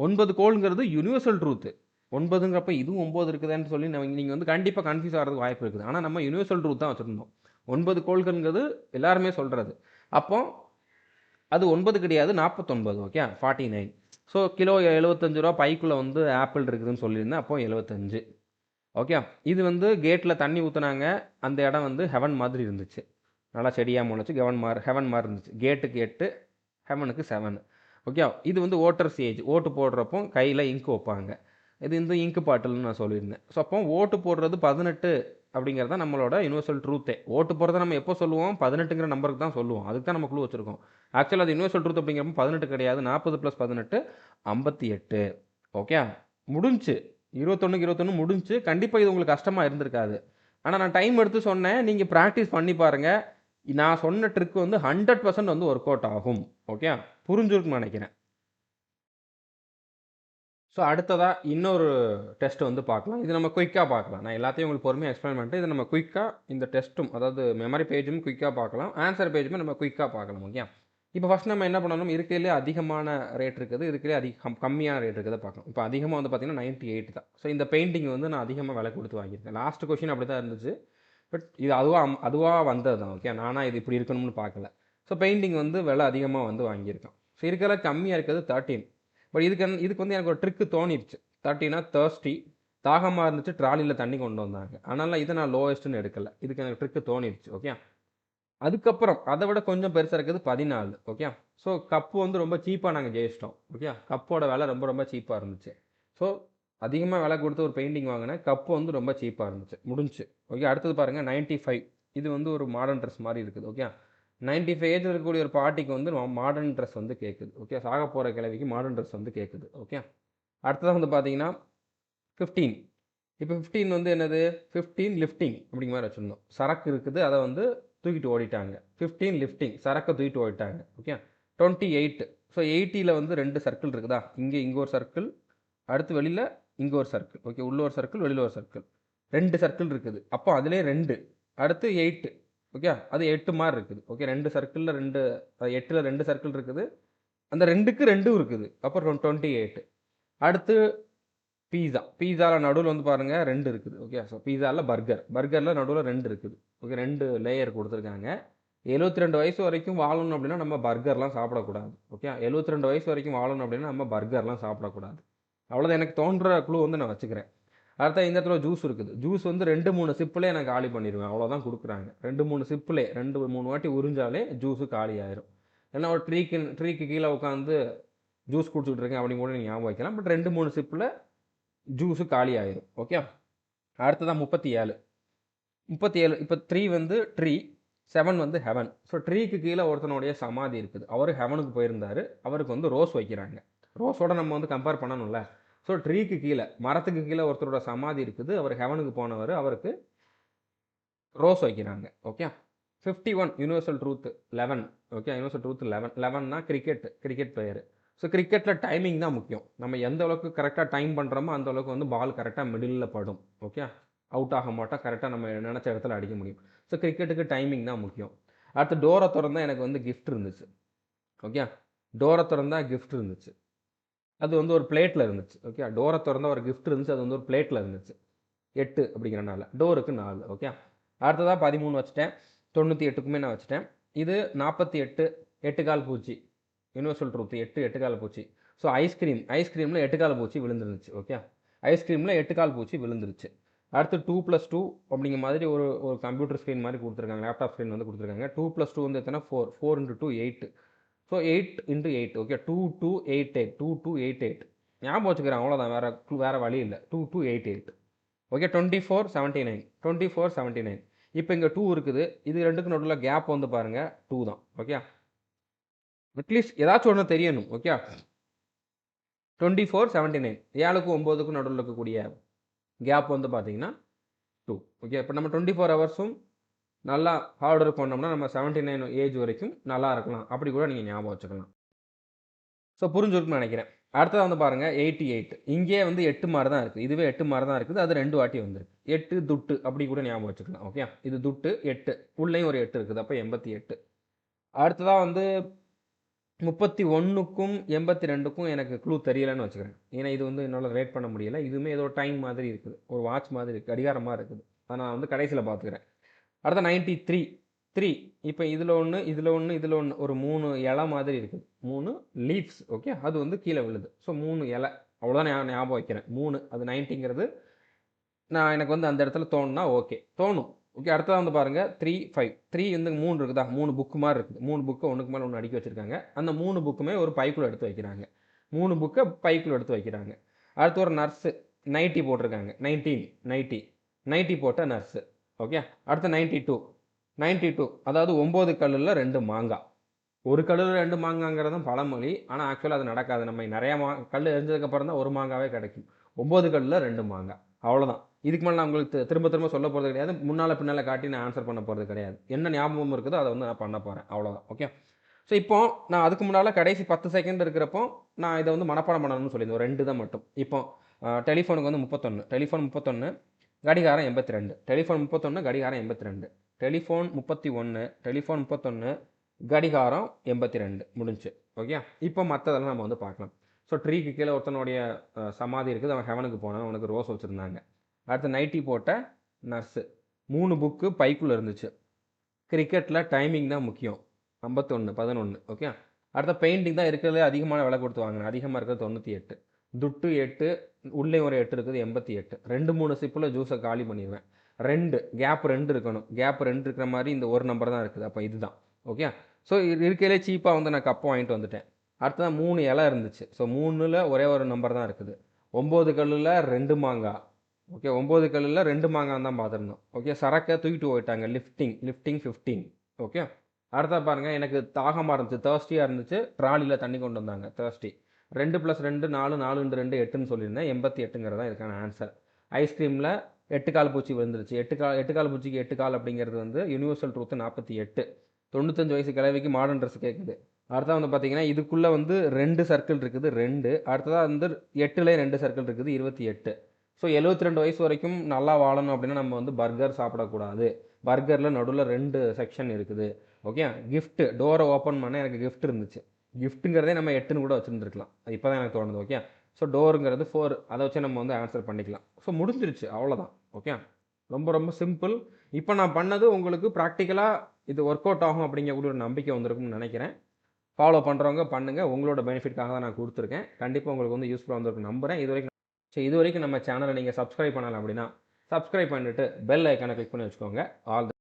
9 கோள்ங்கிறது யூனிவர்சல் ட்ரூத்து. 9ங்கிறப்ப இதுவும் 9 இருக்குதுன்னு சொல்லி நீங்கள் வந்து கண்டிப்பாக கன்ஃபியூஸ் ஆகிறதுக்கு வாய்ப்பு இருக்குது. ஆனால் நம்ம யூனிவர்சல் ட்ரூத் தான் வச்சுருந்தோம். 9 கோள்கள்ங்கிறது எல்லாருமே சொல்கிறது. அப்போ அது 9 கிடையாது, 49. ஓகே, 49. ஸோ கிலோ 75 ரூபா பைக்குள்ளே வந்து ஆப்பிள் இருக்குதுன்னு சொல்லியிருந்தேன். அப்போ 75. ஓகே, இது வந்து கேட்டில் தண்ணி ஊற்றுனாங்க. அந்த இடம் வந்து ஹெவன் மாதிரி இருந்துச்சு. நல்லா செடியாக முளைச்சி ஹெவன் மாதிரி இருந்துச்சு. கேட்டுக்கு 8, ஹெவனுக்கு 7. ஓகே, இது வந்து ஓட்டர்ஸ் ஏஜ். ஓட்டு போடுறப்போ கையில் இங்கு வைப்பாங்க. இது வந்து இங்கு பாட்டில்னு நான் சொல்லியிருந்தேன். ஸோ அப்போ ஓட்டு போடுறது 18 அப்படிங்கிறது தான் நம்மளோட யூனிவர்சல் ட்ரூத்தே. ஓட்டு போடுறத நம்ம எப்போ சொல்லுவோம்? 18ங்கிற நம்பருக்கு தான் சொல்லுவோம். அதுக்கு தான் நம்ம குழு வச்சுருக்கோம். ஆக்சுவலாக அது யூனிவர்சல் ட்ரூத் அப்படிங்கிறப்ப 18 கிடையாது, 40 + 18 58. ஓகே, முடிஞ்சு 21 முடிஞ்சு. கண்டிப்பாக இது உங்களுக்கு கஷ்டமாக இருந்திருக்காது. ஆனால் நான் டைம் எடுத்து சொன்னேன். நீங்கள் ப்ராக்டிஸ் பண்ணி பாருங்கள். நான் சொன்ன ட்ரிக் வந்து 100% வந்து ஒர்க் அவுட் ஆகும். ஓகே, புரிஞ்சிருக்குன்னு நினைக்கிறேன். ஸோ அடுத்ததாக இன்னொரு டெஸ்ட் வந்து பார்க்கலாம். இது நம்ம குயிக்காக பார்க்கலாம். நான் எல்லாத்தையும் உங்களுக்கு பொறுமையாக எக்ஸ்பிளைன் பண்ணிட்டு இதை நம்ம குயிக்காக இந்த டெஸ்ட்டும், அதாவது மெமரி பேஜும் குயிக்காக பார்க்கலாம், ஆன்சர் பேஜுமே நம்ம குயிக்காக பார்க்கலாம். ஓகே, இப்போ ஃபஸ்ட் நம்ம என்ன பண்ணணும்? இருக்கிறதுலே அதிகமான ரேட் இருக்குது, இருக்கிறதுலே கம்மியான ரேட் இருக்கிறத பார்க்கணும். இப்போ அதிகமாக வந்து பார்த்தீங்கன்னா 98 தான். ஸோ இந்த பெயிண்டிங் வந்து நான் அதிகமாக விலை கொடுத்து வாங்கியிருக்கேன். லாஸ்ட் கொஷின் அப்படி தான் இருந்துச்சு. பட் இது அதுவாக வந்தது தான். ஓகே, நானாக இது இப்படி இருக்கணும்னு பார்க்கல. ஸோ பெயிண்டிங் வந்து விலை அதிகமாக வந்து வாங்கியிருக்கேன். ஸோ இருக்கிற கம்மியாக இருக்கிறது 13. பட் இதுக்கு வந்து எனக்கு ஒரு ட்ரிக்கு தோணிடுச்சு. 13னா தர்ஸ்டி, தாகமாக இருந்துச்சு, ட்ராலியில் தண்ணி கொண்டு வந்தாங்க. அதனால் இதை நான் லோவஸ்ட்டுன்னு எடுக்கலை. இதுக்கு எனக்கு ட்ரிக்கு தோணிடுச்சு. ஓகே, அதுக்கப்புறம் அதை விட கொஞ்சம் பெருசாக இருக்குது 14. ஓகே, ஸோ கப்பு வந்து ரொம்ப சீப்பாக நாங்கள் ஜெயிச்சிட்டோம். ஓகே, கப்போட விலை ரொம்ப ரொம்ப சீப்பாக இருந்துச்சு. ஸோ அதிகமாக விலை கொடுத்து ஒரு பெயிண்டிங் வாங்கினேன். கப்பு வந்து ரொம்ப சீப்பாக இருந்துச்சு, முடிஞ்சு. ஓகே, அடுத்தது பாருங்கள் 95. இது வந்து ஒரு மாடர்ன் ட்ரெஸ் மாதிரி இருக்குது. ஓகே, 95 ஏஜில் இருக்கக்கூடிய ஒரு பாட்டிக்கு வந்து மாடர்ன் ட்ரெஸ் வந்து கேட்குது. ஓகே, சாக போகிற கிழவிக்கு மாடர்ன் ட்ரெஸ் வந்து கேட்குது. ஓகே, அடுத்ததாக வந்து பார்த்தீங்கன்னா 15. இப்போ 15 வந்து என்னது? 15 லிஃப்டிங் அப்படிங்கிற மாதிரி வச்சுருந்தோம். சரக்கு இருக்குது, அதை வந்து தூக்கிட்டு ஓடிட்டாங்க. 15 லிஃப்டிங், சரக்கை தூக்கிட்டு ஓடிட்டாங்க. ஓகே, 28. ஸோ 80ல் வந்து 2 சர்க்கிள் இருக்குதா? இங்கே ஒரு சர்க்கிள், அடுத்து வெளியில் இங்கே ஒரு சர்க்கிள். ஓகே, உள்ள ஒரு சர்க்கிள், வெளியில் ஒரு சர்க்கிள், 2 சர்க்கிள் இருக்குது. அப்போ அதிலே 2. அடுத்து 8. ஓகே, அது 8 மாதிரி இருக்குது. ஓகே, 2 சர்க்கிளில் 2, 8ல் 2 சர்க்கிள் இருக்குது, அந்த 2க்கு 2 இருக்குது. அப்புறம் 28. அடுத்து பீஸாவில் நடுவில் வந்து பாருங்கள் 2 இருக்குது. ஓகே, ஸோ பீஸாவில் பர்கரில் நடுவில் 2 இருக்குது. ஓகே, 2 லேயர் கொடுத்துருக்காங்க. 72 வயசு வரைக்கும் வாழணும் அப்படின்னா நம்ம பர்கர்லாம் சாப்பிடக்கூடாது. ஓகே, 72 வயசு வரைக்கும் வாழணும் அப்படின்னா நம்ம பர்கர்லாம் சாப்பிடக்கூடாது. அவ்வளோதான் எனக்கு தோன்ற குழு வந்து நான் வச்சுக்கிறேன். அடுத்த இந்த இடத்துல ஜூஸ் இருக்குது. ஜூஸ் வந்து 2-3 சிப்பிலே எனக்கு காலி பண்ணிடுவேன். அவ்வளோதான் கொடுக்குறாங்க. 2-3 சிப்பிலே 2-3 வாட்டி உறிஞ்சாலே ஜூஸு காலி ஆயிரும். ஏன்னா ஒரு ட்ரீக்கு கீழே உட்காந்து ஜூஸ் குடிச்சுட்டு இருக்கேன் அப்படின்னு கூட நீங்கள் ஞாபகம் வைக்கலாம். பட் 2-3 சிப்பில் ஜூஸு காலி ஆயிரும். ஓகே, அடுத்ததான் 37. இப்போ 3 வந்து ட்ரீ, 7 வந்து ஹெவன். ஸோ ட்ரீக்கு கீழே ஒருத்தனுடைய சமாதி இருக்குது. அவர் ஹெவனுக்கு போயிருந்தார். அவருக்கு வந்து ரோஸ் வைக்கிறாங்க. ரோஸோட நம்ம வந்து கம்பேர் பண்ணணும்ல. ஸோ ட்ரீக்கு கீழே, மரத்துக்கு கீழே ஒருத்தரோட சமாதி இருக்குது. அவர் ஹெவனுக்கு போனவர். அவருக்கு ரோஸ் வைக்கிறாங்க. Okay. 51 universal truth 11. Okay. Universal truth 11. 11னா கிரிக்கெட் பிளேயர். ஸோ கிரிக்கெட்டில் டைமிங் தான் முக்கியம். நம்ம எந்த அளவுக்கு கரெக்டாக டைம் பண்ணுறோமோ அந்த அளவுக்கு வந்து பால் கரெக்டாக மிடில் படும். ஓகே. அவுட் ஆக மாட்டோம். கரெக்டாக நம்ம நினச்ச இடத்துல அடிக்க முடியும். ஸோ கிரிக்கெட்டுக்கு டைமிங் தான் முக்கியம். அடுத்து டோரை திறந்தா எனக்கு வந்து கிஃப்ட் இருந்துச்சு. ஓகே. டோரை திறந்தா கிஃப்ட் இருந்துச்சு. அது வந்து ஒரு பிளேட்டில் இருந்துச்சு. ஓகே. டோரை திறந்தா ஒரு கிஃப்ட் இருந்துச்சு. அது வந்து ஒரு பிளேட்டில் இருந்துச்சு. 8 அப்படிங்கிறனால. டோருக்கு 4. ஓகே. அடுத்ததாக 13 வச்சுட்டேன். 98க்குமே நான் வச்சுட்டேன். இது 48 8 கால் பூச்சி. யூனிவர்சல் ட்ரூத் 8 8 கால் பூச்சி. ஸோ ஐஸ்கிரீமில் 8 கால் பூச்சி விழுந்துருந்துச்சு. ஓகே. ஐஸ்கிரீமில் 8 கால் பூச்சி விழுந்துருச்சு. அடுத்து 2+2 அப்படிங்கிற மாதிரி ஒரு கம்ப்யூட்டர் ஸ்க்ரீன் மாதிரி கொடுத்துருக்காங்க. லேப்டாப் ஸ்க்ரீன் வந்து கொடுத்துருக்காங்க. 2+2 வந்து எத்தனை 4 4 × 2 8. ஸோ 8 × 8. ஓகே. 2288 2288 ஞாபகம் வச்சுக்கிறேன். அவ்வளோதான். வேறு வழி இல்லை. 2288. ஓகே. 2479 2479. இப்போ இங்கே 2 இருக்குது. இது ரெண்டுக்கு நடுவில் கேப் வந்து பாருங்கள் 2 தான். ஓகே. அட்லீஸ்ட் ஏதாச்சும் ஒன்று தெரியணும். ஓகே. 2479 7க்கும் 9க்கும் நடுவில் இருக்கக்கூடிய கேப் வந்து பார்த்தீங்கன்னா 2. ஓகே. இப்போ நம்ம 24 ஹவர்ஸும் நல்லா ஹார்ட் ஒர்க் பண்ணோம்னா நம்ம 79 ஏஜ் வரைக்கும் நல்லா இருக்கலாம். அப்படி கூட நீங்கள் ஞாபகம் வச்சுக்கலாம். ஸோ புரிஞ்சிருக்குன்னு நினைக்கிறேன். அடுத்தது வந்து பாருங்கள் 88. இங்கே வந்து 8 மாதிரி தான் இருக்குது. இதுவே 8 மாதிரி தான் இருக்குது. அது 2 வாட்டி வந்துருக்கு. 8 துட்டு அப்படி கூட ஞாபகம் வச்சுக்கலாம். ஓகே. இது துட்டு 8 உள்ளேயும் ஒரு 8 இருக்குது. அப்போ 88. அடுத்ததாக வந்து 31க்கும் 82க்கும் எனக்கு க்ளூ தெரியலைன்னு வச்சுக்கிறேன். ஏன்னா இது வந்து என்னால் ரேட் பண்ண முடியலை. இதுவுமே ஏதோ டைம் மாதிரி இருக்குது. ஒரு வாட்ச் மாதிரி இருக்குது. கடிகாரமாக இருக்குது. அதை நான் வந்து கடைசியில் பார்த்துக்கிறேன். அடுத்த 93 இப்போ இதில் ஒன்று இதில் ஒன்று இதில் ஒன்று ஒரு 3 இலை மாதிரி இருக்குது. 3 லீவ்ஸ். ஓகே. அது வந்து கீழே விழுது. ஸோ 3 இலை அவ்வளோதான் ஞாபகம் வைக்கிறேன். 3 அது 90ங்கிறது நான் எனக்கு வந்து அந்த இடத்துல தோணுனா ஓகே தோணும். ஓகே. அடுத்ததாக வந்து பாருங்கள் 3 5 3 வந்து 3 இருக்குதா 3 புக்கு மாதிரி இருக்குது. 3 புக்கை ஒன்றுக்கு மேலே ஒன்று அடுக்கி வச்சுருக்காங்க. அந்த 3 புக்குமே ஒரு பைக்குள்ளே எடுத்து வைக்கிறாங்க. 3 புக்கை பைக்குள்ளே எடுத்து வைக்கிறாங்க. அடுத்து ஒரு நர்ஸு நைட்டி போட்டிருக்காங்க. 19 நைட்டி போட்ட நர்ஸு. ஓகே. அடுத்து 92 அதாவது 9 கல்லில் 2 மாங்காய். ஒரு கல்லில் 2 மாங்காங்கிறதும் பழமொழி. ஆனால் ஆக்சுவலாக அது நடக்காது. நம்ம நிறையா கல் எரிஞ்சதுக்கப்புறம் தான் ஒரு மாங்காவே கிடைக்கும். 9 கல்லில் 2 மாங்காய் அவ்வளோதான். இதுக்கு மேலே நான் உங்களுக்கு திரும்ப திரும்ப சொல்ல போகிறது கிடையாது. முன்னால் பின்னால் காட்டி நான் ஆன்சர் பண்ண போகிறது கிடையாது. என்ன ஞாபகம் இருக்குதோ அதை வந்து நான் பண்ண போகிறேன். அவ்வளோதான். ஓகே. ஸோ இப்போ நான் அதுக்கு முன்னால் கடைசி 10 செகண்ட் இருக்கிறப்போ நான் இதை வந்து மனப்பாடம் பண்ணணும்னு சொல்லியிருந்தேன். ஒரு 2 தான் மட்டும். இப்போ டெலிஃபோனுக்கு வந்து 31 டெலிஃபோன் 31 கடிகாரம் 82 டெலிஃபோன் 31 கடிகாரம் 82 டெலிஃபோன் 31 டெலிஃபோன் 31 கடிகாரம் 82 முடிஞ்சு. ஓகே. இப்போ மற்றதெல்லாம் நம்ம வந்து பார்க்கலாம். ஸோ ட்ரீக்கு கீழே ஒருத்தனுடைய சமாதி இருக்குது. அவன் ஹெவனுக்கு போனான். அவனுக்கு ரோஸ் வச்சுருந்தாங்க. அடுத்து நைட்டி போட்ட நர்ஸு 3 புக்கு பைக்குள்ளே இருந்துச்சு. கிரிக்கெட்டில் டைமிங் தான் முக்கியம். 51 11. ஓகே. அடுத்த பெயிண்டிங் தான் இருக்கிறதுலே அதிகமான விலை கொடுத்து வாங்கினேன். அதிகமாக இருக்கிறது 98. துட்டு 8 உள்ளே ஒரு 8 இருக்குது 88. 2-3 சிப்பில் ஜூஸை காலி பண்ணிடுவேன். 2 கேப் 2 இருக்கணும். கேப் 2 இருக்கிற மாதிரி இந்த ஒரு நம்பர் தான் இருக்குது. அப்போ இதுதான். ஓகே. ஸோ இருக்கையிலே சீப்பாக வந்து நான் கப்பை வாங்கிட்டு வந்துட்டேன். அடுத்ததான் 3 இலை இருந்துச்சு. ஸோ 3ல் ஒரே ஒரு நம்பர் தான் இருக்குது. 9 கல்லில் 2 மாங்காய். ஓகே. 9 கல்லில் 2 மாங்காய் தான் பார்த்துருந்தோம். ஓகே. சரக்கை தூக்கிட்டு போயிட்டாங்க. லிஃப்டிங் 15. ஓகே. அடுத்தா பாருங்கள் எனக்கு தாகமாக இருந்துச்சு. தேர்ஸ்டியாக இருந்துச்சு. ட்ராலியில் தண்ணி கொண்டு வந்தாங்க. தேர்ஸ்டி 2 + 2 4 4 × 2 8ன்னு சொல்லியிருந்தேன். 88ங்கிறது தான் இதுக்கான ஆன்சர். ஐஸ்கிரீமில் 8 கால் பூச்சி விழுந்துருச்சு. 8 கால் பூச்சிக்கு 8 கால் அப்படிங்கிறது வந்து யூனிவர்சல் ட்ரூத் 48. 95 வயசு கிழவிக்கு மாடர்ன் ட்ரெஸ் கேட்குது. அடுத்தா வந்து பார்த்தீங்கன்னா இதுக்குள்ளே வந்து 2 சர்க்கிள் இருக்குது 2. அடுத்ததாக வந்து 8ல் 2 சர்க்கிள் இருக்குது 28. ஸோ 72 வயசு வரைக்கும் நல்லா வாழணும் அப்படின்னா நம்ம வந்து பர்கர் சாப்பிடக்கூடாது. பர்கரில் நடுவில் 2 செக்ஷன் இருக்குது. ஓகே. கிஃப்ட்டு டோரை ஓப்பன் பண்ண எனக்கு கிஃப்ட் இருந்துச்சு. கிஃப்ட்டுங்கிறதே நம்ம 8ன்னு கூட வச்சுருந்துருக்கலாம். அது இப்போ தான் எனக்கு தோணுது. ஓகே. ஸோ டோருங்கிறது 4. அதை வச்சு நம்ம வந்து ஆன்சர் பண்ணிக்கலாம். ஸோ முடிஞ்சிருச்சு அவ்வளோதான். ஓகே. ரொம்ப ரொம்ப சிம்பிள். இப்போ நான் பண்ணது உங்களுக்கு ப்ராக்டிக்கலாக இது ஒர்க் அவுட் ஆகும் அப்படிங்கக்கூடிய ஒரு நம்பிக்கை வந்திருக்கும்னு நினைக்கிறேன். ஃபாலோ பண்ணுறவங்க பண்ணுங்கள். உங்களோட பெனிஃபிட்காக தான் நான் கொடுத்துருக்கேன். கண்டிப்பாக உங்களுக்கு வந்து யூஸ்ஃபுல்லாக வந்திருக்கு நம்புகிறேன். இது வரைக்கும் நம்ம சேனலை நீங்கள் சப்ஸ்கிரைப் பண்ணலாம் அப்படின்னா சப்ஸ்கிரைப் பண்ணிவிட்டு பெல் ஐக்கானை கிளிக் பண்ணி வச்சுக்கோங்க. ஆல்